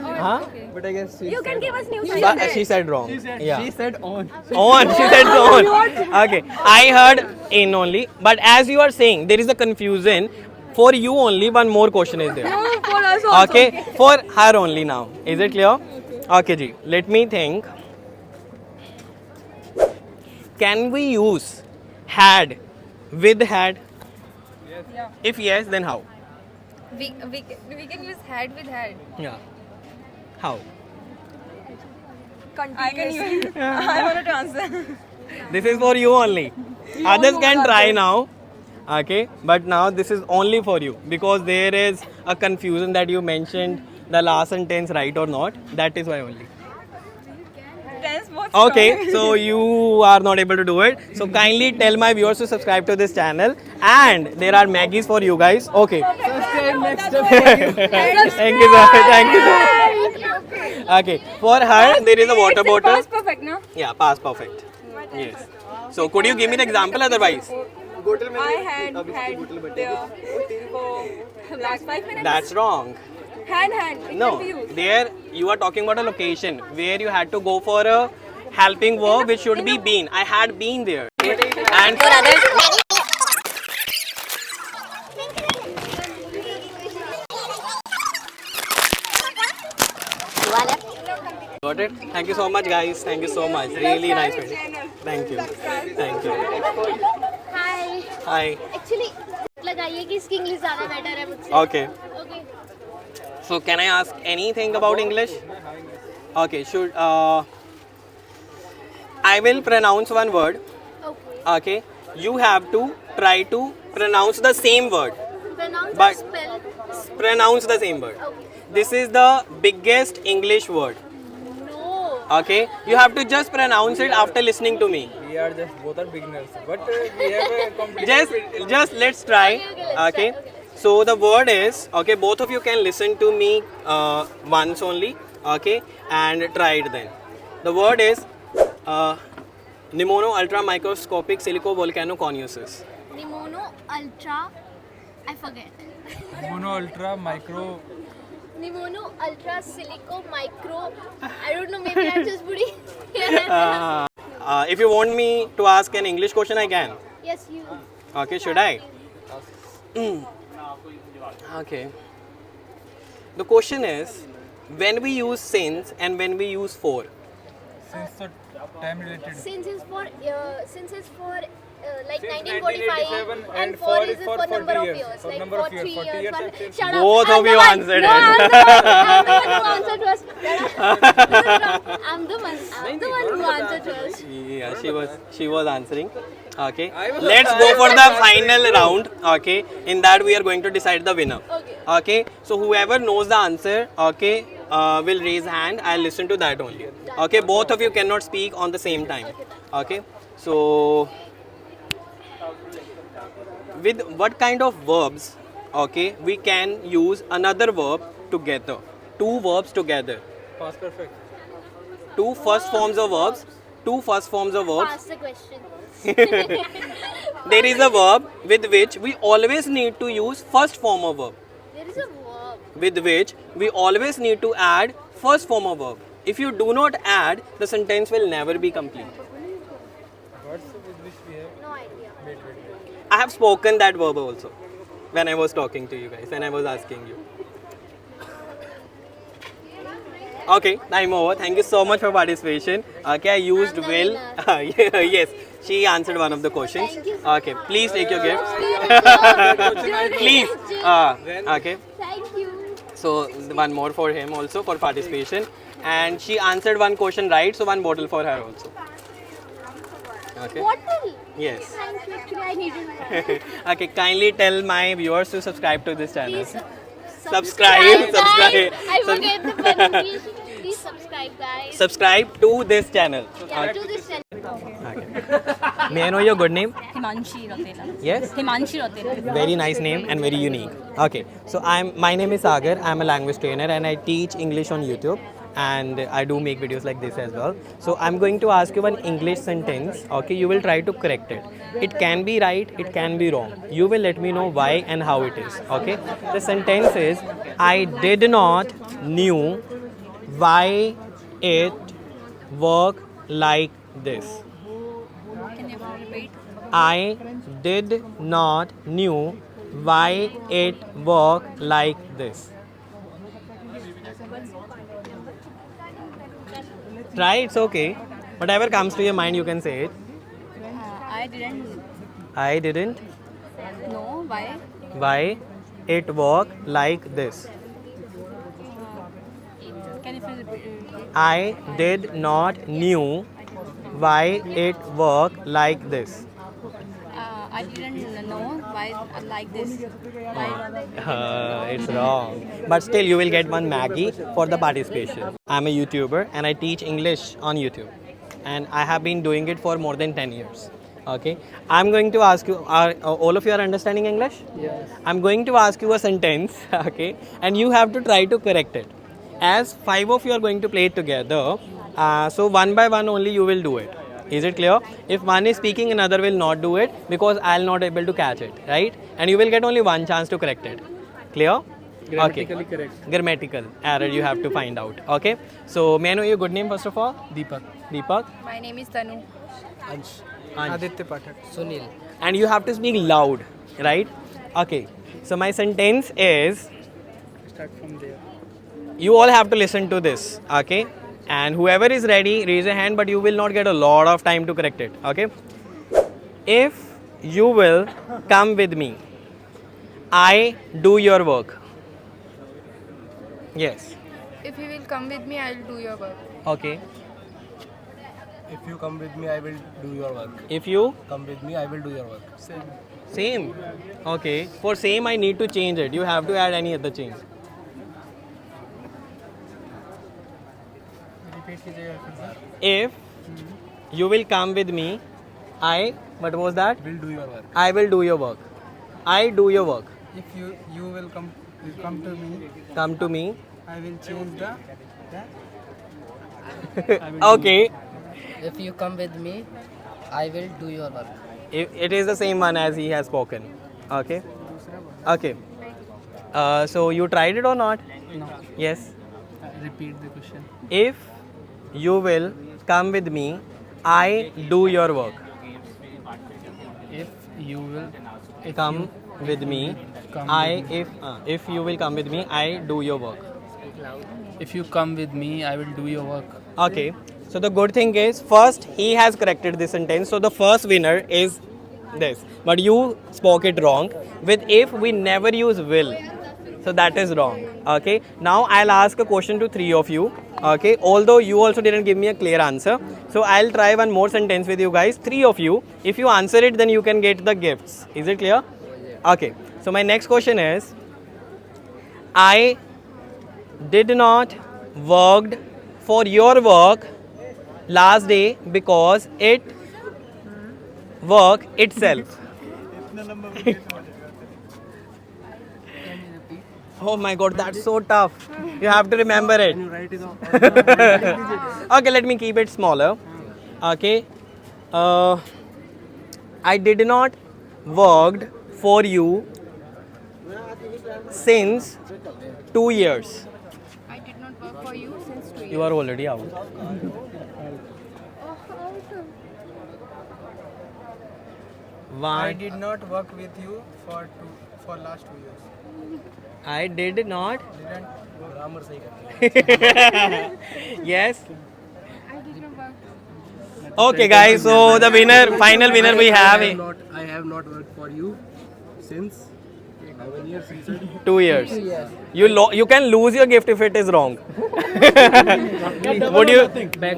Huh? But I guess. You can give us new But sentence. she said wrong. Yeah. She said on. On. She said on. Okay. I heard in only. But as you are saying, there is a confusion. For you only, one more question is there. No, for us also. Okay. For her only now. Is it clear? Okay, ji. Let me think. Can we use had with had? Yeah. If yes, then how? We can use had with had. Yeah. How? I can use. I wanted to answer. This is for you only. Others can try now. Okay, but now this is only for you because there is a confusion that you mentioned the last sentence right or not. That is why only. Tense both. Okay, so you are not able to do it. So kindly tell my viewers to subscribe to this channel, and there are Maggies for you guys. Okay. Subscribe next time. Thank you so much. Thank you so much. Okay, for her there is a water bottle. Past perfect, no? Yeah, past perfect. Yes. So could you give me the example otherwise? I had there for last 5 minutes. That's wrong. Hand. It No, can be used. there you are talking about a location where you had to go for a helping verb which should be been. I had been there. And for others, You are left. Got it? Thank you so much, guys. Thank you so much. Really nice meeting. Thank you. Thank you. Hi. Hi. Actually, लगाइए कि इसकी English ज़्यादा better है मुझसे. Okay. Okay. So can I ask anything about English? Okay. I will pronounce one word. Okay. Okay. You have to try to pronounce the same word. Pronounce But- or spell? Pronounce the same word. Okay. This is the biggest English word. No. Okay. You have to just pronounce it after listening to me. We are just both are beginners, but we have a competition. Just let's try. Okay, let's Okay. try, okay. So the word is okay. Both of you can listen to me once only. Okay, and try it then. The word is pneumono ultra microscopic silico volcano coniosus. Pneumono ultra. I forget. Mono ultra micro. Pneumono ultra silico micro. I don't know. Maybe I'm just booty. If you want me to ask an English question, I can. Yes, you. Okay, should I? Okay. The question is, when we use since and when we use for. Since the time related. Since is for like 1945 and for is for number 40 of years. years. For Like number of years, 3 40 years. years one- and since. Shut up. Both I'm of the you one- answered no, it. I'm the one who answered first. I'm the one who answered first. Yeah, she was answering. Okay. Let's go for the final round. Okay. In that we are going to decide the winner. Okay. Okay. So whoever knows the answer, okay, will raise hand. I'll listen to that only. Okay. Both of you cannot speak on the same time. Okay. So with what kind of verbs, okay, we can use another verb together. Two verbs together. Past perfect. Two first forms of verbs. Two first forms of verbs. Pass the question. There is a verb with which we always need to use first form of verb. There is a verb. With which we always need to add first form of verb. If you do not add, the sentence will never be complete. Words with which we have. No idea. Wait. I have spoken that verb also when I was talking to you guys, when I was asking you. Okay, time over. Thank you so much for participation. Okay, I used I'm the will. Yes, she answered one of the questions. Thank you. Okay, please take your gift. Please. Okay. Thank you. So one more for him also for participation. And she answered one question right, so one bottle for her also. Okay. Bottle. Yes. Thank you. Actually, I needed more. Okay, kindly tell my viewers to subscribe to this channel. Please Subscribe. guys. I forget the pronunciation. Please subscribe, guys. Subscribe to this channel. Yeah, to this channel. Okay. May I know your good name? Himanshi Rotela. Yes. Himanshi Rotela. Very nice name and very unique. Okay, so my name is Sagar. I'm a language trainer and I teach English on YouTube. And I do make videos like this as well. So I'm going to ask you one English sentence. Okay, you will try to correct it. It can be right, it can be wrong. You will let me know why and how it is. Okay, the sentence is, I did not knew why it worked like this. Can you repeat? I did not knew why it worked like this. Try, it's okay. Whatever comes to your mind, you can say it. I didn't No, why? Why it worked like this. Can you please repeat? I did not knew why it worked like this. I didn't know why like this. It's wrong. But still, you will get one Maggie for the participation. I'm a YouTuber and I teach English on YouTube. And I have been doing it for more than 10 years. Okay. I'm going to ask you, are all of you are understanding English? Yes. I'm going to ask you a sentence, okay, and you have to try to correct it. As 5 of you are going to play it together, so one by one only you will do it. Is it clear? If one is speaking, another will not do it because I'll not able to catch it, right? And you will get only one chance to correct it. Clear? Grammatically correct. Grammatical error you have to find out. Okay. So may I know your good name first of all? Deepak. Deepak. My name is Tanu. Ansh. Ansh. Aditya Pathak. Sunil. And you have to speak loud, right? Okay. So my sentence is, Start from there. you all have to listen to this, okay? And whoever is ready, raise a hand, but you will not get a lot of time to correct it. Okay? If you will come with me, I do your work. Yes. If you will come with me, I'll do your work. Okay. If you come with me, I will do your work. If you Come with me, I will do your work. same. Okay. For same, I need to change it. You have to add any other change. If you will come with me, what was that? Will do your work. I will do your work. I do your work. If you will come to me, Come to me. I will change the Okay. If you come with me, I will do your work. It is the same one as he has spoken. Okay. Okay. So you tried it or not? No. Yes. Repeat the question. If you will come with me, I do your work. If you will Come with me. If you will come with me, I do your work. If you come with me, I will do your work. Okay. So the good thing is, first he has corrected this sentence. So the first winner is this. But you spoke it wrong. With if, we never use will. So that is wrong. Okay. Now I'll ask a question to three of you. Okay. Although you also didn't give me a clear answer. So I'll try one more sentence with you guys. Three of you. If you answer it, then you can get the gifts. Is it clear? Okay. So my next question is, I did not worked for your work last day because it work itself. Oh my god, that's so tough. You have to remember it. Okay, let me keep it smaller. Okay. I did not worked for you since 2 years. I did not work for you since 2 years. You are already out. I One. did not work with you for last 2 years. I did not. Didn't Grammar सही करनी है. Yes. I did not work. Okay, guys. So the winner, final winner, we have I have not worked for you since how many years? You said? 2 years. You can lose your gift if it is wrong. Would you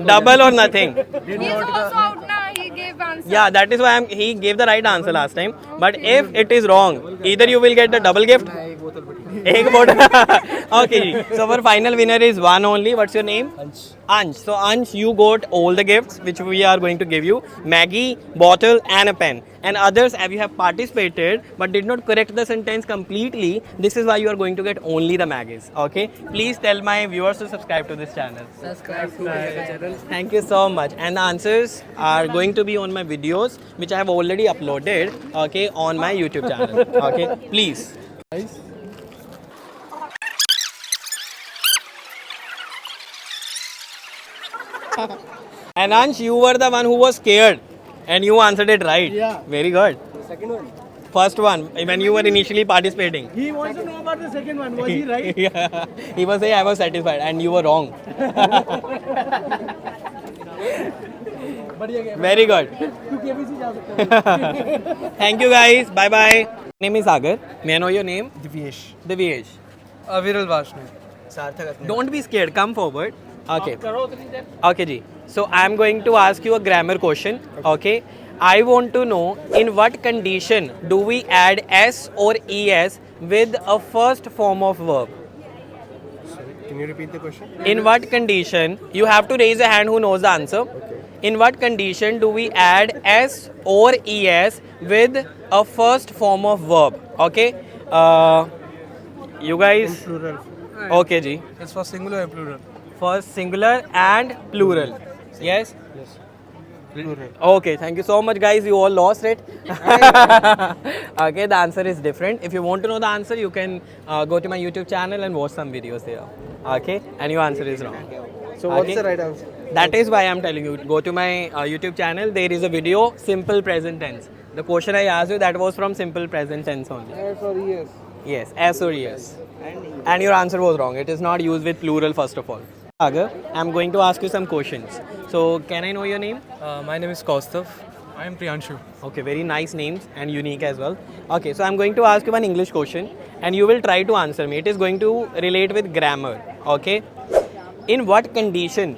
double or nothing? He's also out now. He gave answer. Yeah, that is why he gave the right answer last time. But if it is wrong, either you will get the double gift. एक bottle. Okay, ji. So our final winner is one only. What's your name? Ansh. So Ansh, you got all the gifts which we are going to give you: Maggie, bottle, and a pen. And others, if you have participated but did not correct the sentence completely, this is why you are going to get only the Maggies. Okay. Please tell my viewers to subscribe to this channel. Subscribe to my channel. Thank you so much. And the answers are going to be on my videos, which I have already uploaded. Okay, on my YouTube channel. Okay, please. And Ansh, you were the one who was scared and you answered it right. Yeah. Very good. Second one. First one, when you were initially participating. He wants to know about the second one. Was he right? Yeah. He was saying I was satisfied and you were wrong. Very good. तू KBC जा सकता है. Thank you guys. Bye bye. Name is Sagar. May I know your name? Divyesh. Divyesh. Aviral Varshney. Don't be scared. Come forward. Okay. Okay, ji. So I am going to ask you a grammar question. Okay. I want to know in what condition do we add s or es with a first form of verb? Can you repeat the question? In what condition, you have to raise a hand who knows the answer. In what condition do we add s or es with a first form of verb? Okay. You guys. Plural. Okay, ji. It's for singular and plural. First singular and plural. Yes? Yes. Plural. Okay, thank you so much, guys. You all lost it. Okay, the answer is different. If you want to know the answer, you can go to my YouTube channel and watch some videos there. Okay, and your answer is wrong. So what's Okay. the right answer? That is why I'm telling you. Go to my YouTube channel. There is a video, simple present tense. The question I asked you, that was from simple present tense only. Sorry, yes. Yes, S or yes. And your answer was wrong. It is not used with plural first of all. Sagar, I'm going to ask you some questions. So, can I know your name? My name is Kaustav. I am Priyanshu. Okay, very nice names and unique as well. Okay, so I'm going to ask you one English question and you will try to answer me. It is going to relate with grammar. Okay. In what condition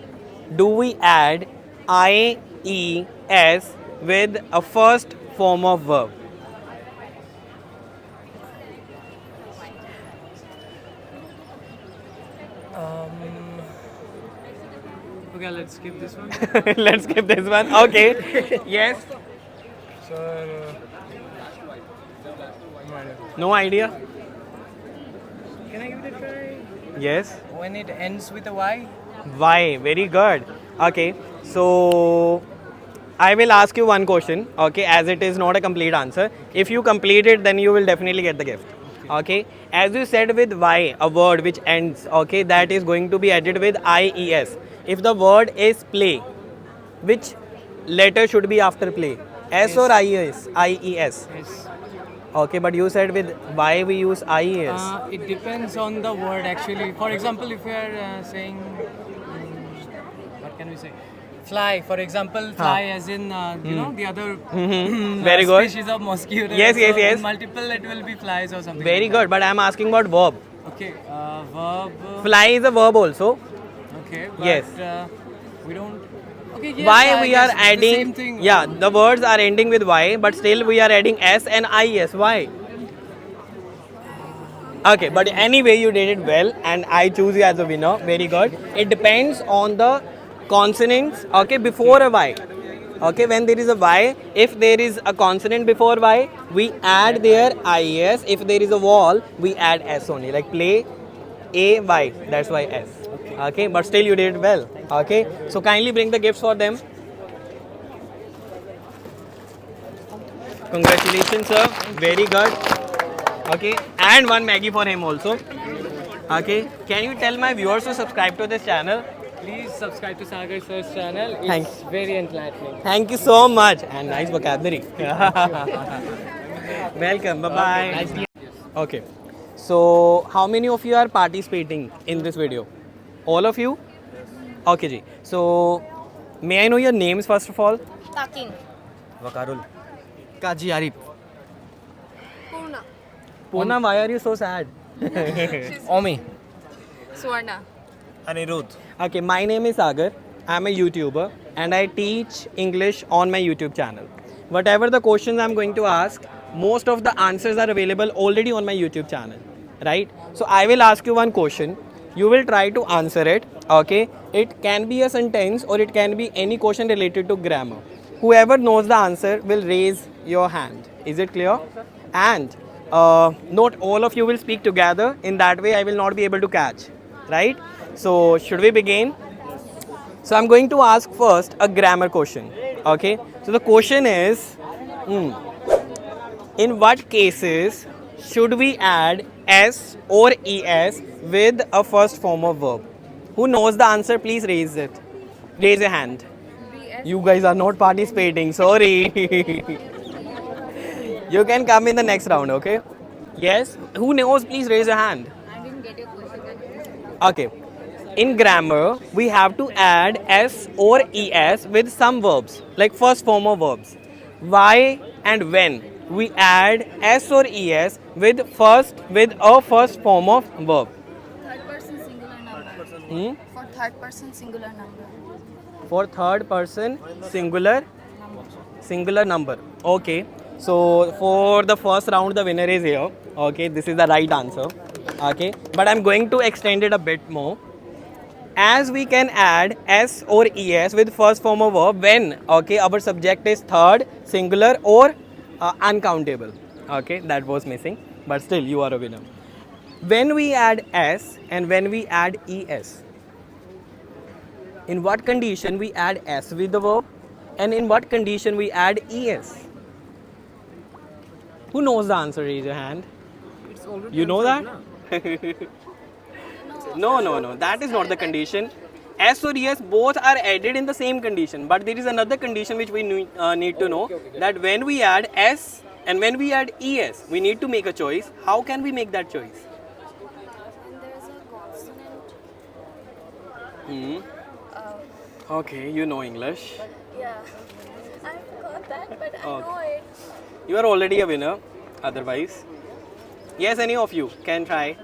do we add IES with a first form of verb? Okay, let's skip this one. Let's skip this one. Okay. Yes. Sir, No idea. Can I give it a try? Yes. When it ends with a Y? Why? Very good. Okay. So I will ask you one question. Okay, as it is not a complete answer. If you complete it, then you will definitely get the gift. Okay. As you said with Y, a word which ends. Okay, that is going to be added with IES. If the word is play, which letter should be after play? S or IES? IES. Yes. Okay, but you said with Y we use IES. It depends on the word actually. For example, if we are saying, what can we say? Fly, for example, fly as in, you know, the other Very good. species of mosquito. Yes, yes, So yes. in multiple, it will be flies or something. Very like good, but I am asking about verb. that. Okay, verb. Fly is a verb also. Okay, but Yes. we don't. Okay, yes, Why I we guess are it's the adding? same thing. Yeah, the words are ending with Y, but still we are adding S and IS. Why? Okay, but anyway, you did it well, and I choose you as a winner. Very good. It depends on the consonants. Okay, before a Y. Okay, when there is a Y, if there is a consonant before Y, we add their IS. If there is a vowel, we add S only. Like play, A Y. That's why S. Okay, but still you did it well. Okay, so kindly bring the gifts for them. Congratulations, sir. Very good. Okay, and one Maggie for him also. Okay, can you tell my viewers to subscribe to this channel? Please subscribe to Sagar Sir's channel. It's Thanks. very enlightening. Thank you so much and nice vocabulary. Welcome. Bye bye. Okay, so how many of you are participating in this video? All of you? Okay, ji. So may I know your names first of all? Takin. Vakarul. Kaji Arif. Purna. Poonam, why are you so sad? Omi. Swarna. Anirudh. Okay, my name is Sagar. I'm a YouTuber and I teach English on my YouTube channel. Whatever the questions I'm going to ask, most of the answers are available already on my YouTube channel, right? So I will ask you one question. You will try to answer it, okay? It can be a sentence or it can be any question related to grammar. Whoever knows the answer will raise your hand. Is it clear? And not all of you will speak together. In that way, I will not be able to catch, right? So should we begin? So I'm going to ask first a grammar question. Okay. So the question is, in what cases should we add S or ES with a first form of verb? Who knows the answer? Please raise it. Raise your hand. You guys are not participating. Sorry. You can come in the next round. Okay. Yes. Who knows? Please raise your hand. I didn't get your question. Okay. In grammar, we have to add S or ES with some verbs, like first form of verbs. Why and when we add S or ES with a first form of verb? Third person singular number. For third person singular number. For third person singular number. Okay. So for the first round, the winner is here. Okay, this is the right answer. Okay, but I'm going to extend it a bit more. As we can add S or ES with first form of verb when, okay, our subject is third, singular or uncountable. Okay, that was missing, but still you are a winner. When we add S and when we add ES, in what condition we add S with the verb and in what condition we add ES? Who knows the answer? Raise your hand. You know that? No. That is not the condition. S or ES both are added in the same condition. But there is another condition which we need to know. That when we add S and when we add ES, we need to make a choice. How can we make that choice? And there is a consonant. Okay, you know English. Yeah. I forgot that, but I Okay. know it. You are already a winner, otherwise. Yes, any of you can try.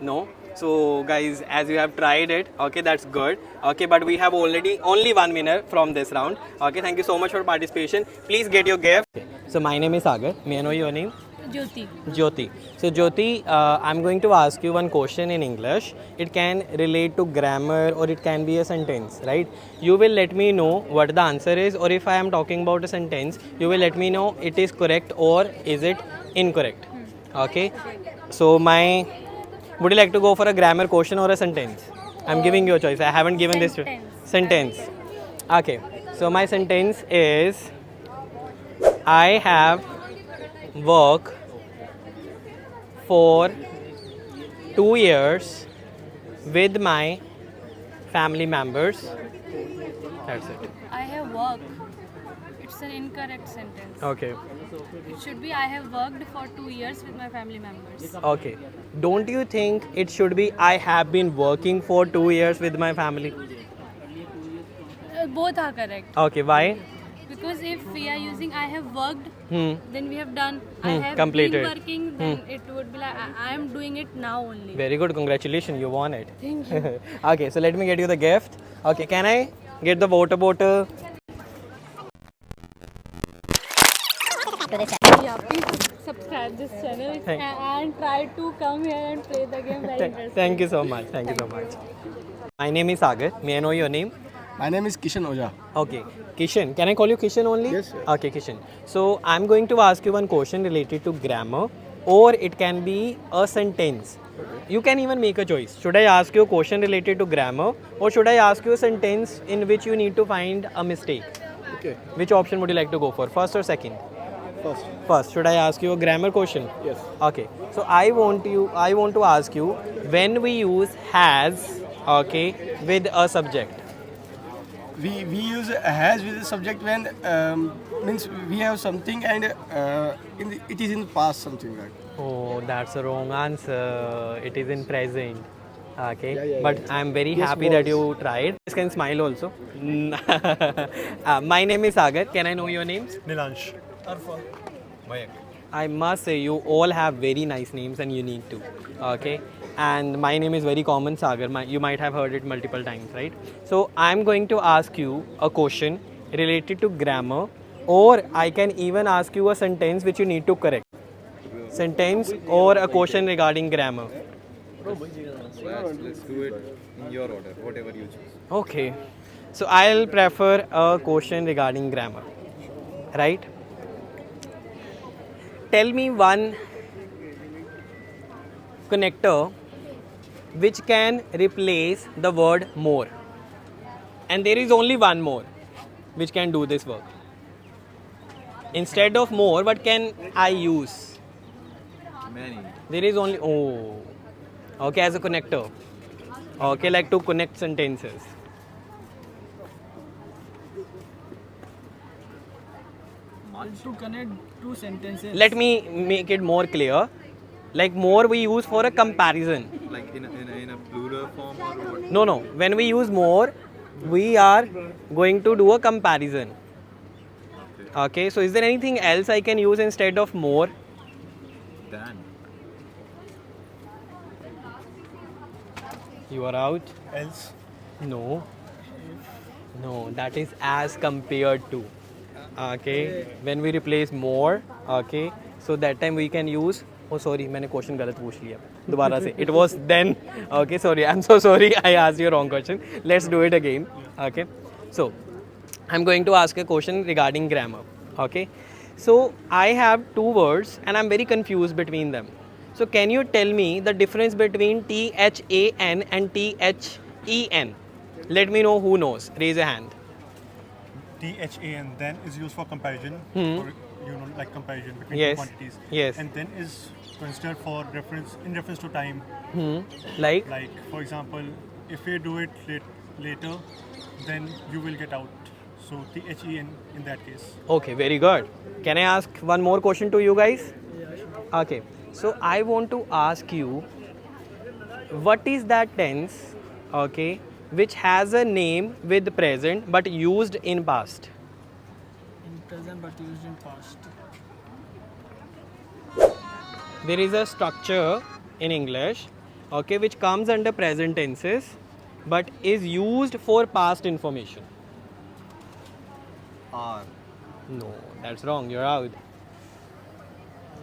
No? So, guys, as you have tried it, okay, that's good. Okay, but we have already only one winner from this round. Okay, thank you so much for participation. Please get your gift. So, my name is Sagar. May I know your name? Jyoti. Jyoti. So Jyoti, I'm going to ask you one question in English. It can relate to grammar or it can be a sentence, right? You will let me know what the answer is, or if I am talking about a sentence, you will let me know it is correct or is it incorrect. Okay? So would you like to go for a grammar question or a sentence? I'm giving you a choice. I haven't given this sentence. Okay. So my sentence is, I have worked for 2 years with my family members. That's it. I have worked. It's an incorrect sentence. Okay. It should be I have worked for 2 years with my family members. Okay. Don't you think it should be I have been working for 2 years with my family? Both are correct. Okay. Why? Because if we are using I have worked, Hmm. then we have done. I have Completed. been working, then it would be like I am doing it now only. Very good. Congratulations. You won it. Thank you. Okay. So let me get you the gift. Okay. Can I get the water bottle? Yeah, please subscribe this channel Thank- and try to come here and play the game very interesting. Thank you so much. Thank you so much. My name is Sagar. May I know your name? My name is Kishan Oja. Okay. Kishan. Can I call you Kishan only? Yes, sir. Okay, Kishan. So I'm going to ask you one question related to grammar, or it can be a sentence. You can even make a choice. Should I ask you a question related to grammar, or should I ask you a sentence in which you need to find a mistake? Okay. Which option would you like to go for? First or second? First. First. Should I ask you a grammar question? Yes. Okay. So I want to ask you, when we use has, okay, with a subject. We use has with the subject when means we have something and it is in the past something like. Oh, that's a wrong answer. It is in present. Okay. Yeah, But yeah. I'm very Yes, happy that was. you tried. You can smile also. My name is Sagar. Can I know your names? Nilansh. Arfa. Mayak. I must say you all have very nice names and unique too. Okay. And my name is very common, Sagar. You might have heard it multiple times, right? So I'm going to ask you a question related to grammar, or I can even ask you a sentence which you need to correct. Sentence or a question regarding grammar. Let's do it in your order, whatever you choose. Okay. So I'll prefer a question regarding grammar. Right? Tell me one connector which can replace the word more. And there is only one more which can do this work. Instead of more, what can I use? Many. There is only, okay, as a connector. Okay, like to connect sentences. To connect two sentences. Let me make it more clear. Like more we use for a comparison. Like in a plural form or what? No. When we use more, we are going to do a comparison. Okay, so is there anything else I can use instead of more? Than. You are out? Else. No, that is as compared to. Okay, when we replace more, okay, so that time we can use, oh sorry, मैंने question गलत पूछ लिया दोबारा से. It was then, okay, sorry, I'm so sorry, I asked you a wrong question. Let's do it again. Okay, so I'm going to ask a question regarding grammar. Okay, so I have two words and I'm very confused between them. So can you tell me the difference between THAN and THEN? Let me know who knows. Raise a hand. THAN then is used for comparison, or like comparison between Yes. two quantities. Yes. And then is considered for reference to time. Like? Like for example, if you do it later, then you will get out. So THEN in that case. Okay, very good. Can I ask one more question to you guys? Okay. So I want to ask you, what is that tense, okay, which has a name with present but used in past. In present but used in past. There is a structure in English, okay, which comes under present tenses but is used for past information. Are. No, that's wrong. You're out.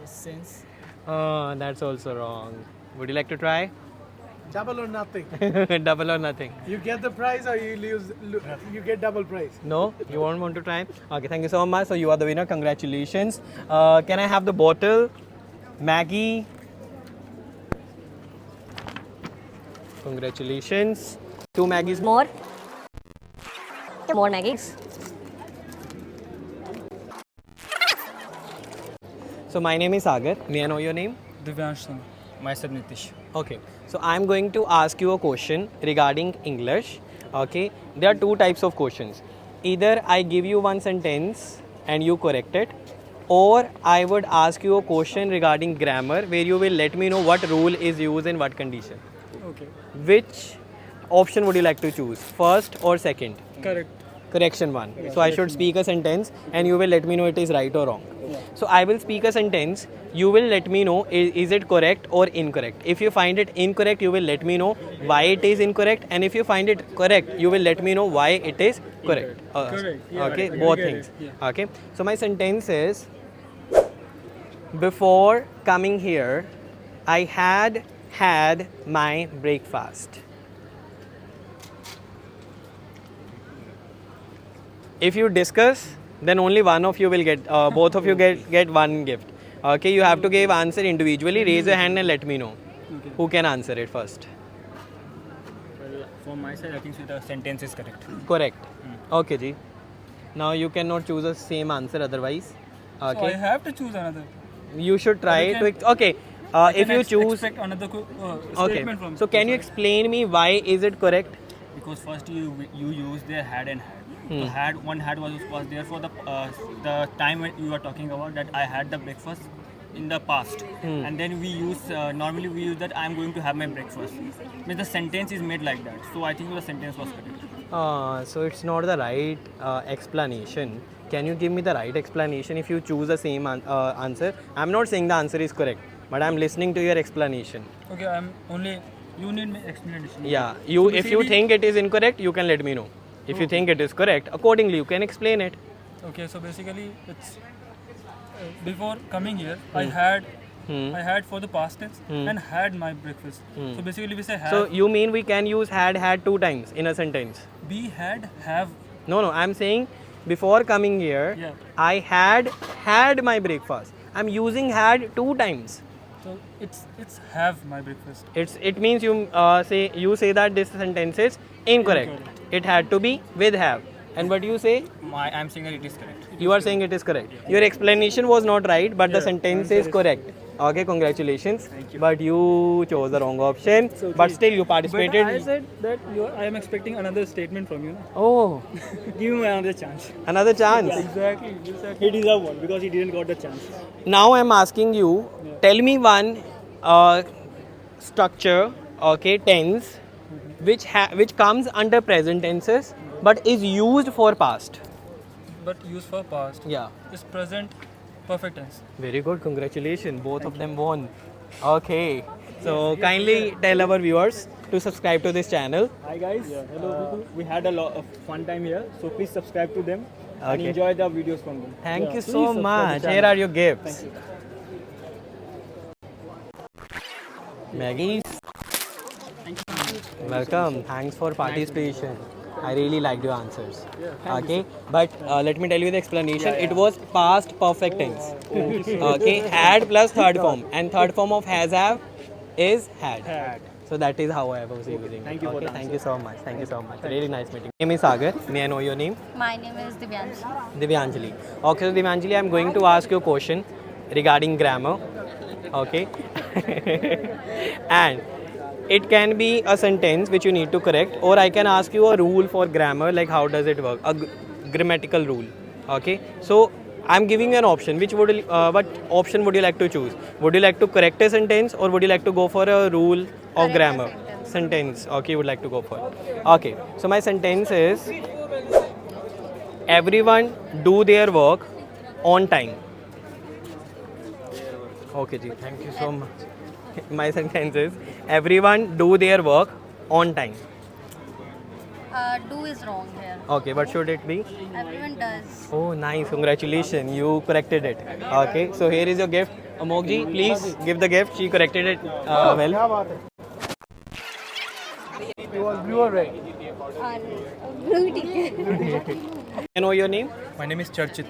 Sense. That's also wrong. Would you like to try? Double or nothing. Double or nothing. You get the prize or you lose. You get double prize. No, you won't want to try. Okay, thank you so much. So you are the winner. Congratulations. Can I have the bottle? Maggie. Congratulations. 2 Maggies. More Maggies. So my name is Sagar. May I know your name? Divyansh Singh. Myself Nitish. Okay. So I'm going to ask you a question regarding English. Okay. There are 2 types of questions. Either I give you one sentence and you correct it, or I would ask you a question regarding grammar where you will let me know what rule is used in what condition. Okay. Which option would you like to choose? First or second? Correct. Correction 1. So I should speak a sentence and you will let me know it is right or wrong. So I will speak a sentence, you will let me know is it correct or incorrect. If you find it incorrect, you will let me know why it is incorrect, and if you find it correct, you will let me know why it is correct. Correct. Yeah, Okay, I both get things. it. Yeah. Okay. So my sentence is, before coming here, I had my breakfast. If you discuss, then only one of you will get, both of you get one gift. Okay, you have to give answer individually. Raise your hand and let me know who can answer it first. Well, from my side, I think the sentence is correct. Correct. Okay, ji. Now you cannot choose the same answer otherwise. Okay. So I have to choose another. You should try to. Okay. If you choose. Expect another Okay. statement from. So can you explain me why is it correct? Because first you use their had and had. So one had was there for the time when you were talking about that I had the breakfast in the past, and then we use normally we use that I am going to have my breakfast. Means the sentence is made like that. So I think the sentence was correct. So it's not the right explanation. Can you give me the right explanation if you choose the same answer? I'm not saying the answer is correct, but I'm listening to your explanation. Okay, I'm only. You need my explanation. Yeah. If you think it is incorrect, you can let me know. If you think it is correct, accordingly you can explain it. Okay, so basically it's before coming here, I had for the past tense and had my breakfast. So basically we say have. So you mean we can use had 2 times in a sentence? Be have. No, I'm saying before coming here, I had my breakfast. I'm using had 2 times. So it's have my breakfast. It means you say that this sentence is incorrect. It had to be with have. And what you say? I'm saying that it is correct. You are saying it is correct. Your explanation was not right, but the sentence is correct. Okay, congratulations. Thank you. But you chose the wrong option. But still you participated. But I said that I am expecting another statement from you. Oh. Give him another chance. Another chance? Yeah, exactly. He deserved one because he didn't got the chance. Now I'm asking you, tell me one structure, okay, tense, which comes under present tenses but is used for past. But used for past. Yeah. Is present perfect tense. Very good, congratulations. Both of them won. Okay. So kindly tell our viewers to subscribe to this channel. Hi guys. Hello. We had a lot of fun time here, so please subscribe to them and Okay. enjoy the videos from them. Thank you Please so subscribe much. the Here channel. are your gifts. Thank you. Maggie. Welcome. Thanks for participation. I really liked your answers. Okay, but let me tell you the explanation. It was past perfect tense. Okay, had plus third form, and third form of has have is had. So that is how I was using. Thank you for the Thank you so much. Thank you so much. Really nice meeting. My name is Sagar. May I know your name? My name is Divyanshi. Divyanjali. Okay, so Divyanjali, I'm going to ask you a question regarding grammar. Okay, and it can be a sentence which you need to correct, or I can ask you a rule for grammar, like how does it work, a grammatical rule. Okay, so I'm giving you an option. What option would you like to choose? Would you like to correct a sentence, or would you like to go for a rule of grammar? sentence, okay, you would like to go for? Okay, so my sentence is everyone do their work on time. Okay, ji, thank you so much. My sentence is everyone do their work on time. Do is wrong here. Okay, what should it be? Everyone does. Oh, nice. Congratulations. You corrected it. Okay, so here is your gift. Amogji, please give the gift. She corrected it well. Blue or red? Blue ticket. Can I know your name? My name is Charchit.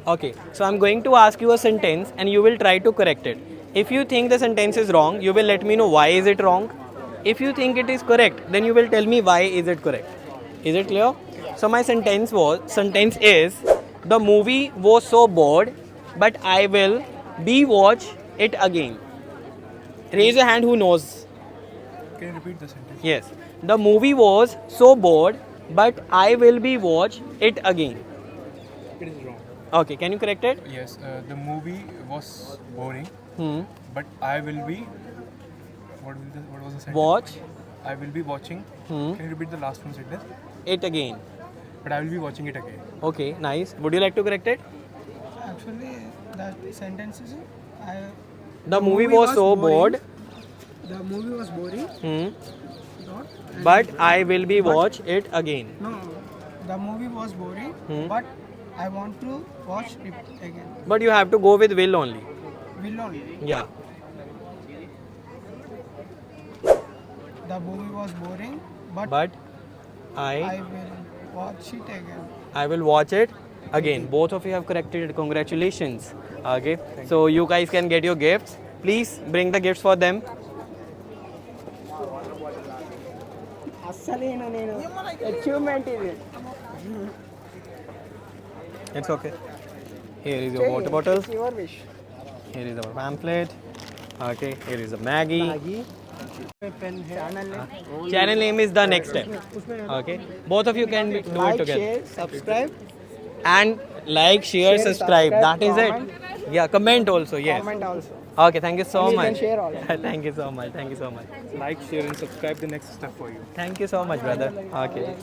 Okay, so I'm going to ask you a sentence and you will try to correct it. If you think the sentence is wrong, you will let me know why is it wrong. If you think it is correct, then you will tell me why is it correct. Is it clear? So my sentence is the movie was so bored, but I will be-watch it again. Raise your hand who knows. Can you repeat the sentence? Yes. The movie was so bored, but I will be-watch it again. It is wrong. Okay, can you correct it? Yes, the movie was boring, but I will be. What was the sentence? Watch I will be watching. Can you repeat the last one sentence? it again. But I will be watching it again. Okay, nice. Would you like to correct it? Actually, that sentence is. The movie was so bored. The movie was boring. But I will be watch it again. No, the movie was boring, but I want to watch it again. But you have to go with will only. Will only. Yeah. The movie was boring, But I will watch it again. I will watch it again. Both of you have corrected it. Congratulations. Okay. So you guys can get your gifts. Please bring the gifts for them. Achievement is it. It's okay. Here is your water bottle. Your wish. Here is our pamphlet. Okay. Here is a Maggie. Channel name is the next step. Okay. Both of you can do it together. Share, subscribe. And like, share, subscribe. That is comment. it. Yeah. Comment also. Yes. Comment also. Okay. Thank you so You much. can share all. Thank you so much. Thank you so much. Like, share, and subscribe. The next step for you. Thank you so much, brother. Okay.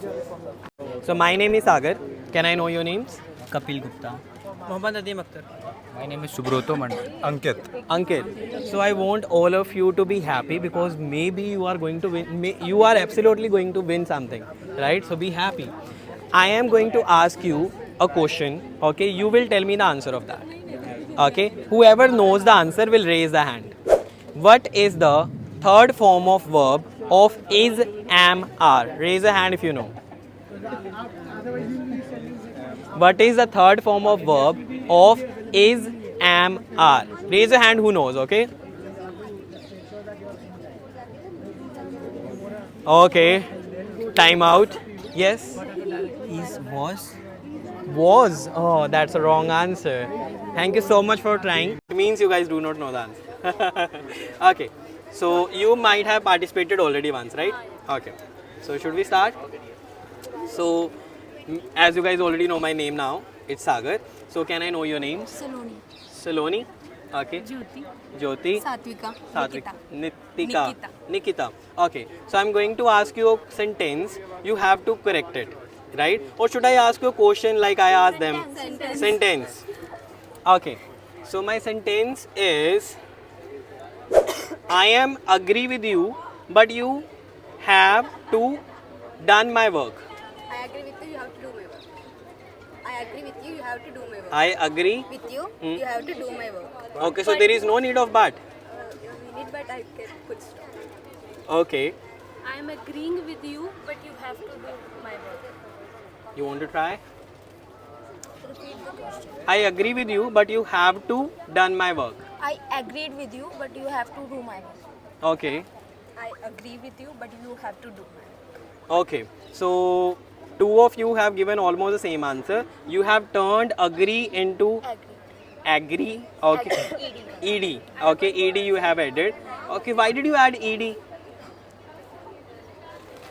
So my name is Sagar. Can I know your names? Kapil Gupta. Mohammad Nadeem Akhtar. My name is Subroto Mandal. Ankit. So I want all of you to be happy because maybe you are going to win. You are absolutely going to win something, right? So be happy. I am going to ask you a question. Okay, you will tell me the answer of that. Okay, whoever knows the answer will raise the hand. What is the third form of verb of is, am, are? Raise a hand if you know. What is the third form of verb of is, am, are? Raise a hand who knows, okay? Okay. Time out. Yes? Is was. Was. Oh, that's a wrong answer. Thank you so much for trying. It means you guys do not know the answer. Okay. So you might have participated already once, right? Okay. So should we start? So as you guys already know my name now, it's Sagar. So can I know your names? Saloni. Saloni. Okay. Jyoti. Satvika. Nitika. Nikita. Okay. So I'm going to ask you a sentence. You have to correct it. Right? Or should I ask you a question like I asked them? Sentence. Okay. So my sentence is I am agree with you, but you have to done my work. I agree with you, you have to do my work. I agree with you, you have to do my work. I agree With you, you have to do my work. Okay, so there is no need of but. We need, but I can put stop. Okay. I am agreeing with you, but you have to do my work. You want to try? Repeat the question. I agree with you, but you have to done my work. I agreed with you, but you have to do my work. Okay. I agree with you, but you have to do my work. Okay. So two of you have given almost the same answer. You have turned agree into agree. Okay. ED. Okay. ED you have added. Okay. Why did you add ED?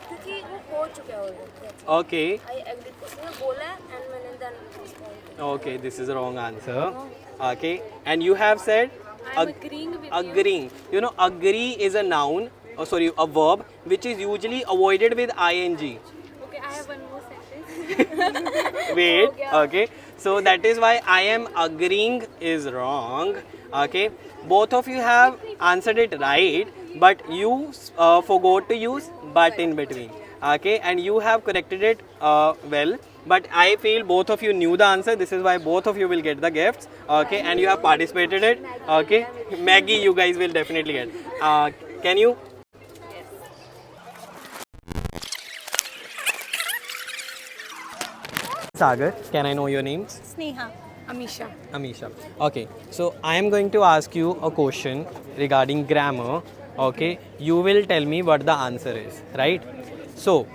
क्योंकि वो हो चुका है already. Okay. I agreed. उसने बोला and मैंने then responded. Okay. This is the wrong answer. Okay. And you have said I'm agreeing with you. agreeing. You know, agree is a noun sorry, a verb which is usually avoided with ing. Okay, I have one more sentence. Wait, okay. So that is why I am agreeing is wrong. Okay, both of you have answered it right, but you forgot to use but in between. Okay, and you have corrected it well. But I feel both of you knew the answer. This is why both of you will get the gifts. Okay, and you have participated it. Okay, Maggie, you guys will definitely get. Can you? Sagar, can I know your names? Sneha. Amisha. Amisha. Okay, so I am going to ask you a question regarding grammar. Okay, you will tell me what the answer is, right? So,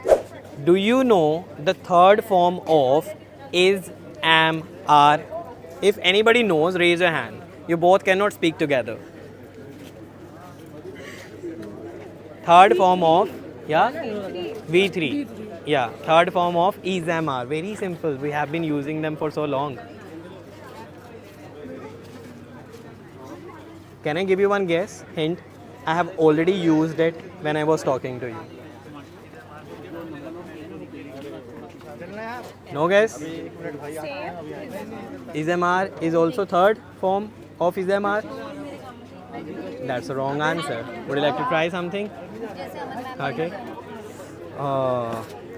do you know the third form of is, am, are? If anybody knows, raise your hand. You both cannot speak together. Third form of, yeah? V3. Yeah, third form of is, am, are. Very simple. We have been using them for so long. Can I give you one guess? Hint. I have already used it when I was talking to you. No guess? Ismr is also third form of Ismr. That's a wrong answer. Would you like to try something? Okay.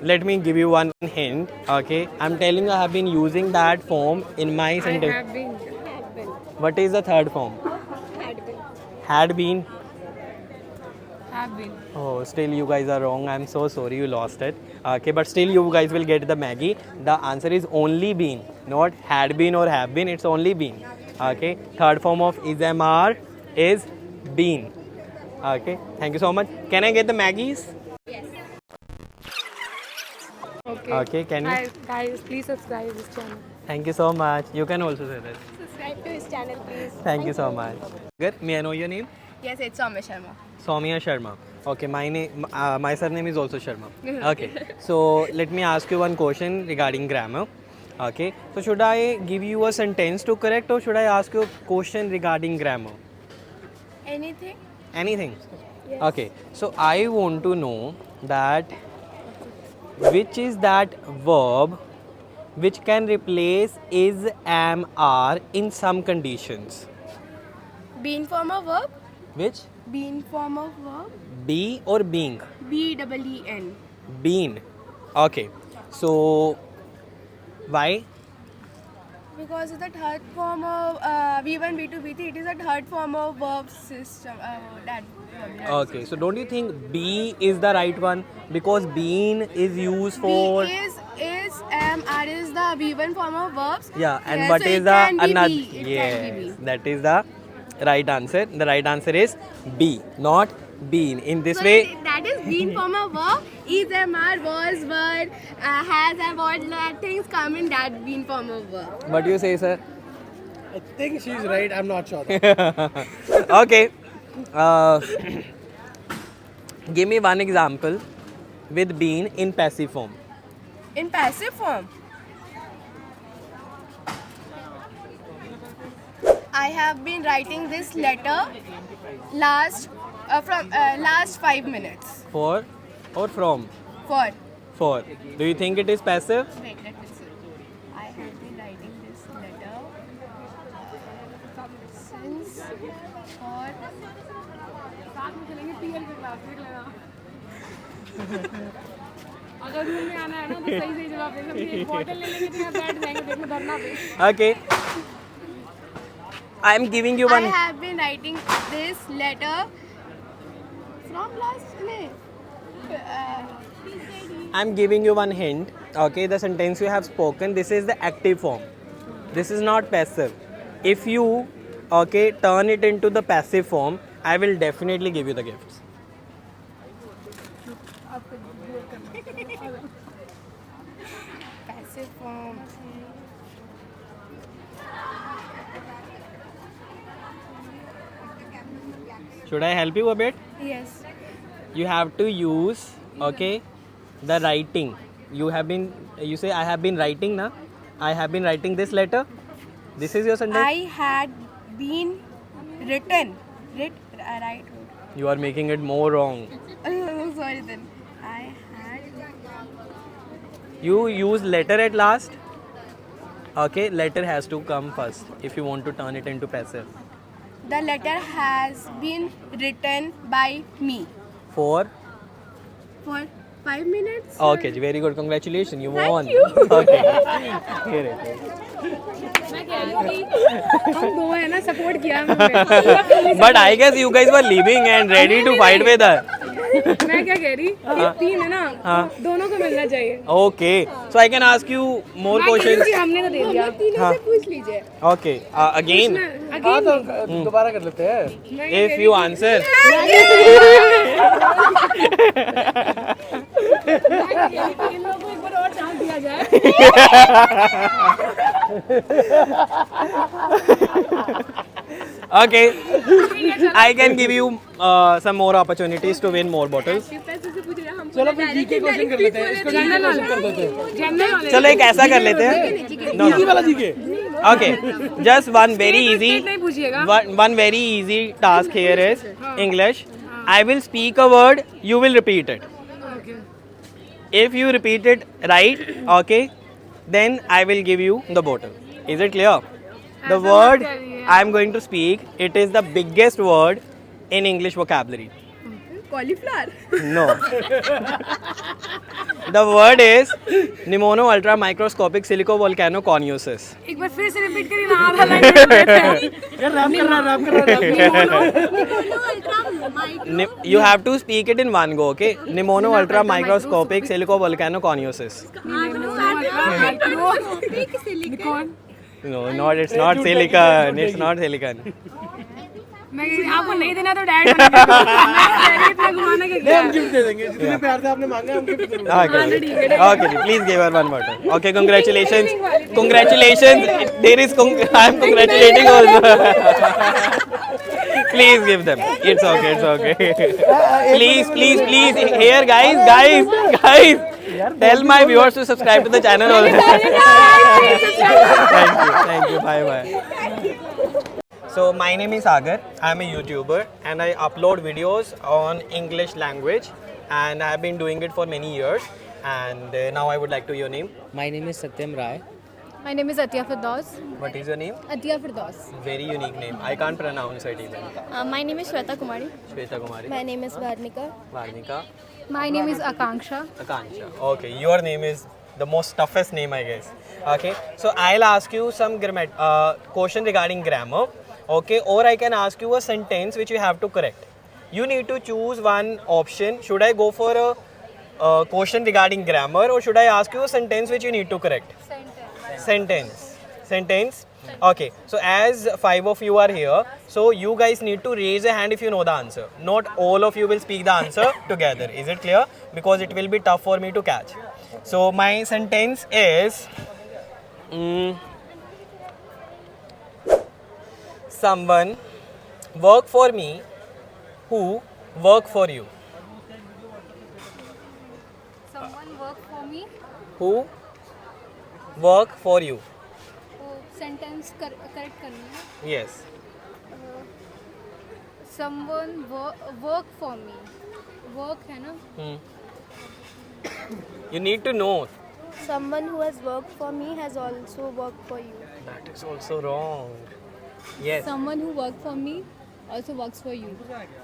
Let me give you one hint. Okay. I'm telling you I have been using that form in my sentence. What is the third form? Had been. Have been. Oh, still you guys are wrong. I'm so sorry you lost it. Okay, but still you guys will get the Maggie. The answer is only been, not had been or have been. It's only been. Okay, third form of ismr is been. Okay, thank you so much. Can I get the Maggies? Yes. Okay, can you? Guys, please subscribe this channel. Thank you so much. You can also say that. Subscribe to his channel, please. Thank you so much. Good. May I know your name? Yes, it's Soumya Sharma. Soumya Sharma. Okay, my name, my surname is also Sharma. Okay, so let me ask you one question regarding grammar. Okay, so should I give you a sentence to correct or should I ask you a question regarding grammar? Anything? Anything? Yes. Okay, so I want to know that which is that verb which can replace is, am, are in some conditions. Being form of verb? Which? Being form of verb? Be or being? B-E-E-N. Been. Okay. So, why? Because it's the third form of V1, V2, V3. It is a third form of verb system. Okay. So, don't you think be is the right one? Because been is used for. Be is, am, are is the V1 form of verbs. Yeah. And yeah, what so is it the can be another? be. It can be Yes. be. That is the right answer. The right answer is be, not been. In this So way. that is being form of verb. Is, am, are, was, were, has, have, all that things come in that being form of verb. What do you say, sir? I think she's right. I'm not sure. Okay. Give me one example with been in passive form. In passive form, I have been writing this letter last 5 minutes. For or from? For. For. Do you think it is passive? Wait, let me see. I have been writing this letter since for. अगर room में आना है ना तो सही सही जवाब दे सकते हैं बॉटल ले लेंगे तो यहाँ बैठ जाएंगे देखो धरना पे Okay. I am giving you I one. have been writing this letter from last day. I am giving you one hint. Okay, the sentence you have spoken, this is the active form. This is not passive. If you turn it into the passive form, I will definitely give you the gifts. Passive form. Should I help you a bit? Yes. You have to use the writing. You say I have been writing na? I have been writing this letter. This is your sentence. I had been written. Right. You are making it more wrong. Sorry then. I had. You use letter at last. Okay, letter has to come first if you want to turn it into passive. The letter has been written by me For. for 5 minutes. Okay, very good. Congratulations, you Thank won. you. Okay. Here it is. मैं कह रही हूँ कि हम दो है ना support किया हमने। But I guess you guys were leaving and ready to fight with her. मैं क्या कह रही तीन है ना हाँ. दोनों को मिलना चाहिए। Okay. So I can ask you more मैं कह रही questions. हूँ कि हमने तो दे दिया तीनों हाँ. से पूछ लीजिए। Okay. Again. अगेन दोबारा कर लेते हैं. If you answer. इन लोगों को एक बार और चांस दिया जाए। Okay. I can give you some more opportunities to win more bottles. चलो फिर जीके क्वेश्चन कर लेते हैं. इसको जीके क्वेश्चन कर देते हैं. चलो एक ऐसा कर लेते हैं. No, इजी वाला GK. Okay. Just one very easy. नहीं पूछिएगा। One very easy task here is English. I will speak a word. You will repeat it. If you repeat it right, okay, then I will give you the bottle. Is it clear? The word I am going to speak, it is the biggest word in English vocabulary. Cauliflower. No. The word is Pneumono ultra microscopic silicovolcanoconiosis. एक बार फिर से repeat करिए ना आधा line में बोले थे। यार रैप कर रहा. You have to speak it in one go, okay? Pneumono ultra microscopic silicovolcanoconiosis. No, not it's not silicon. It's not silicon. मैं आपको नहीं देना तो डैड बना देगा। मैं इतना घुमाने के हम गिफ्ट दे देंगे. जितने प्यार से आपने मांगा हम गिफ्ट देंगे. Okay. Okay. Please give her one bottle. Okay. Congratulations. Congratulations. There is. I am congratulating also. Please give them. It's okay. It's okay. Please. Here, guys. Tell my viewers to subscribe to the channel also. Thank you. Bye. So my name is Sagar. I am a YouTuber and I upload videos on English language and I have been doing it for many years. And now I would like to know your name. My name is Satyam Rai. My name is Atiya Firdaus. What is your name? Atiya Firdaus. Very unique name. I can't pronounce it even. My name is Shweta Kumari. Shweta Kumari. My name is Varnika. Varnika. My name is Akanksha. Akansha. Okay, your name is the most toughest name, I guess. Okay, so I'll ask you some question regarding grammar. Okay, or I can ask you a sentence which you have to correct. You need to choose one option. Should I go for a question regarding grammar or should I ask you a sentence which you need to correct? Sentence. Okay, so as 5 of you are here, so you guys need to raise a hand if you know the answer. Not all of you will speak the answer together. Is it clear? Because it will be tough for me to catch. So my sentence is someone work for me who work for you. Someone work for me. Who work for you. Sentence correct करनी है. Yes. Someone work for me. Work है ना? You need to know. Someone who has worked for me has also worked for you. That is also wrong. Yes. Someone who worked for me also works for you.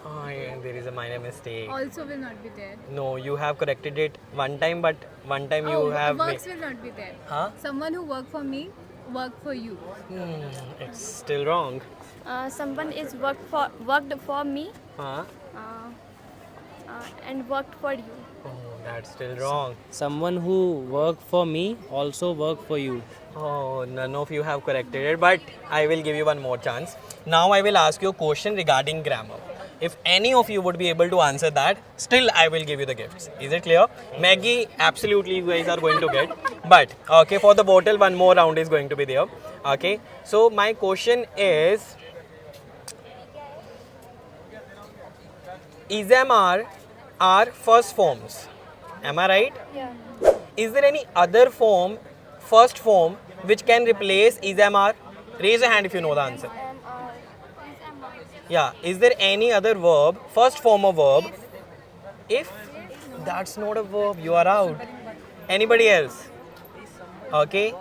Oh, yeah, there is a minor mistake. Also will not be there. No, you have corrected it one time, but one time you have. Works will not be there. Huh? Someone who work for me work for you. It's still wrong. Someone is worked for me Huh? and worked for you. Oh, that's still wrong. Someone who work for me also work for you. Oh, none of you have corrected it, but I will give you one more chance. Now I will ask you a question regarding grammar. If any of you would be able to answer that, still I will give you the gifts. Is it clear? Maggie, absolutely you guys are going to get. But, okay, for the bottle, one more round is going to be there. Okay, so my question is, ISMR are first forms. Am I right? Yeah. Is there any other form, first form, which can replace ISMR? Raise a hand if you know the answer. Yeah. Is there any other verb, first form of verb? If that's not a verb, you are out. Anybody else? Okay.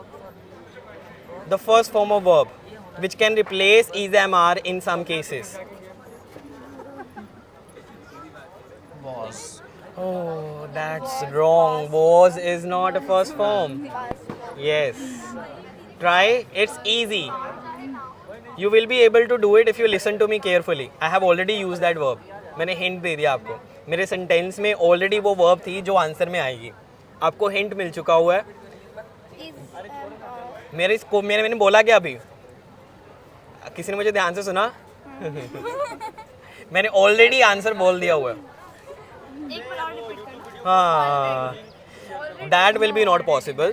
The first form of verb, which can replace is, am, are in some cases. Was. Oh, that's wrong. Was is not a first form. Yes. Try. It's easy. You will be able to do it if you listen to me carefully. I have already used that verb. मैंने hint दे दिया आपको. मेरे sentence में already वो verb थी जो answer में आएगी. आपको hint मिल चुका हुआ है. मैंने बोला क्या अभी? किसी ने मुझे ध्यान से सुना? मैंने already answer बोल दिया हुआ है. हाँ. That will be not possible.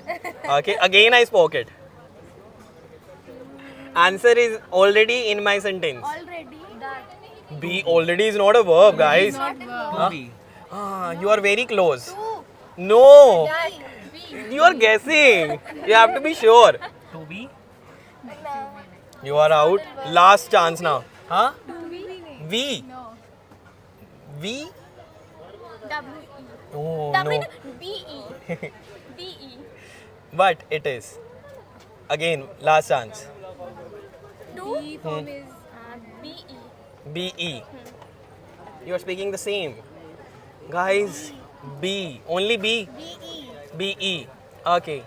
Okay. Again I spoke it. Answer is already in my sentence. Already. Be already is not a verb, guys. Not verb. You are very close. No. You are guessing. You have to be sure. To be. You are out. Last chance now. Huh? V. V. Oh no. B-E. B-E. But it is. Again, last chance. B form is B-E. B-E. You are speaking the same. Guys, B. Only B. B-E. B-E. Okay.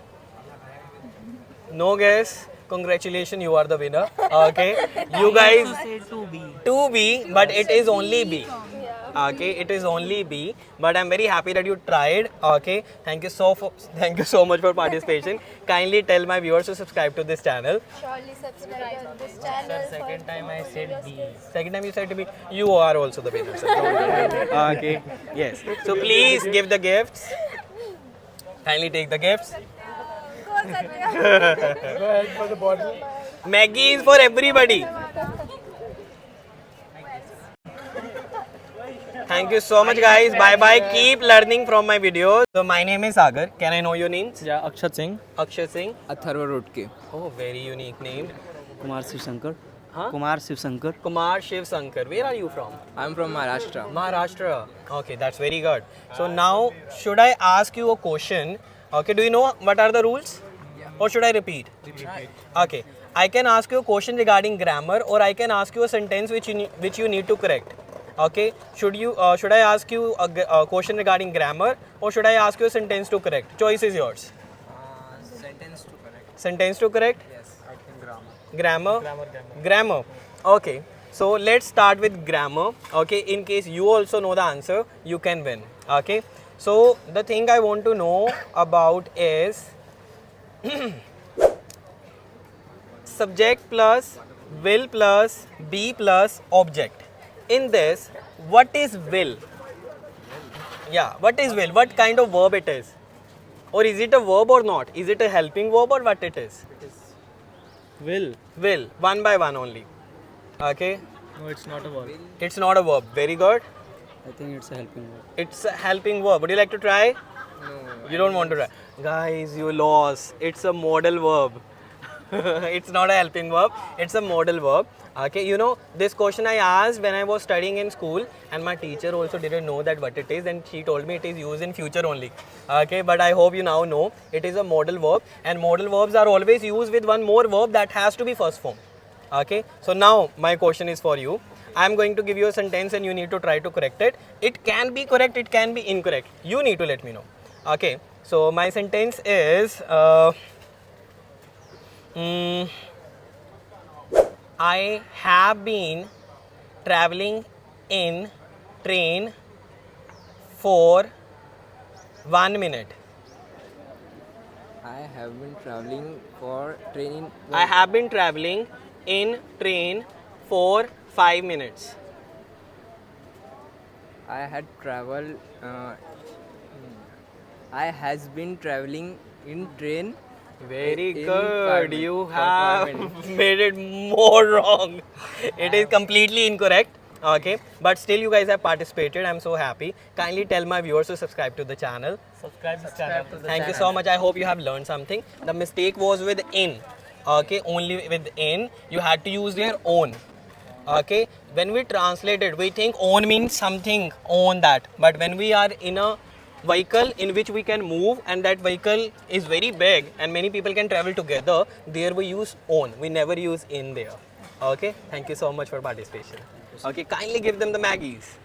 No guess. Congratulations, you are the winner. Okay. You guys. Say to be. 2B, but it is only B. Okay, it is only B, but I'm very happy that you tried. Okay, thank you so much for participation. Kindly tell my viewers to subscribe to this channel. Surely subscribe to this channel. Second time I said B. Second time you said to me, you are also the winner. Sir. Okay, yes. So please give the gifts. Kindly take the gifts. Go ahead for the bottle. Maggie is for everybody. Thank you so much, guys. Bye bye. Keep learning from my videos. So my name is Sagar. Can I know your names? Yeah, Akshat Singh. Akshay Singh. Atharva रोटके. Oh, very unique name. Kumar Shiv Shankar. Huh? Kumar Shiv Shankar. Kumar Shiv Sankar. Where are you from? I'm from Maharashtra. Maharashtra. Okay, that's very good. So now, should I ask you a question? Okay, do you know what are the rules? Yeah. Or should I repeat? Repeat. Okay. I can ask you a question regarding grammar, or I can ask you a sentence which you need to correct. Okay. Should I ask you a question regarding grammar, or should I ask you a sentence to correct? Choice is yours. Sentence to correct. Sentence to correct? Yes, I think grammar. Grammar. Okay. So let's start with grammar. Okay. In case you also know the answer, you can win. Okay. So the thing I want to know about is subject plus will plus be plus object. In this, what is will? Yeah, what is will? What kind of verb it is? Or is it a verb or not? Is it a helping verb or what it is? Will. Will. One by one only. Okay. No, it's not a verb. It's not a verb. Very good. I think it's a helping word. It's a helping verb. Would you like to try? No. You don't want to try. Guys, you lost. It's a modal verb. It's not a helping verb. It's a modal verb. Okay, you know, this question I asked when I was studying in school, and my teacher also didn't know that what it is, and she told me it is used in future only. Okay, but I hope you now know it is a modal verb, and modal verbs are always used with one more verb that has to be first form. Okay, so now my question is for you. I am going to give you a sentence and you need to try to correct it. It can be correct, it can be incorrect. You need to let me know. Okay, so my sentence is I have been traveling in train for 1 minute. I have been traveling for training. I have been traveling in train for 5 minutes. I had traveled. I has been traveling in train. Very in good. 5 You minutes, for 5 have minutes. made it more wrong. It is completely incorrect. Okay, but still you guys have participated. I'm so happy. Kindly tell my viewers to subscribe to the channel. Subscribe this channel. Thank you so much. I hope you have learned something. The mistake was with in. Okay, only with in. You had to use their own. Okay, when we translate it, we think own means something, own that. But when we are in a vehicle in which we can move and that vehicle is very big and many people can travel together, there we use own. We never use in there. Okay, thank you so much for participation. Okay, kindly give them the Maggies.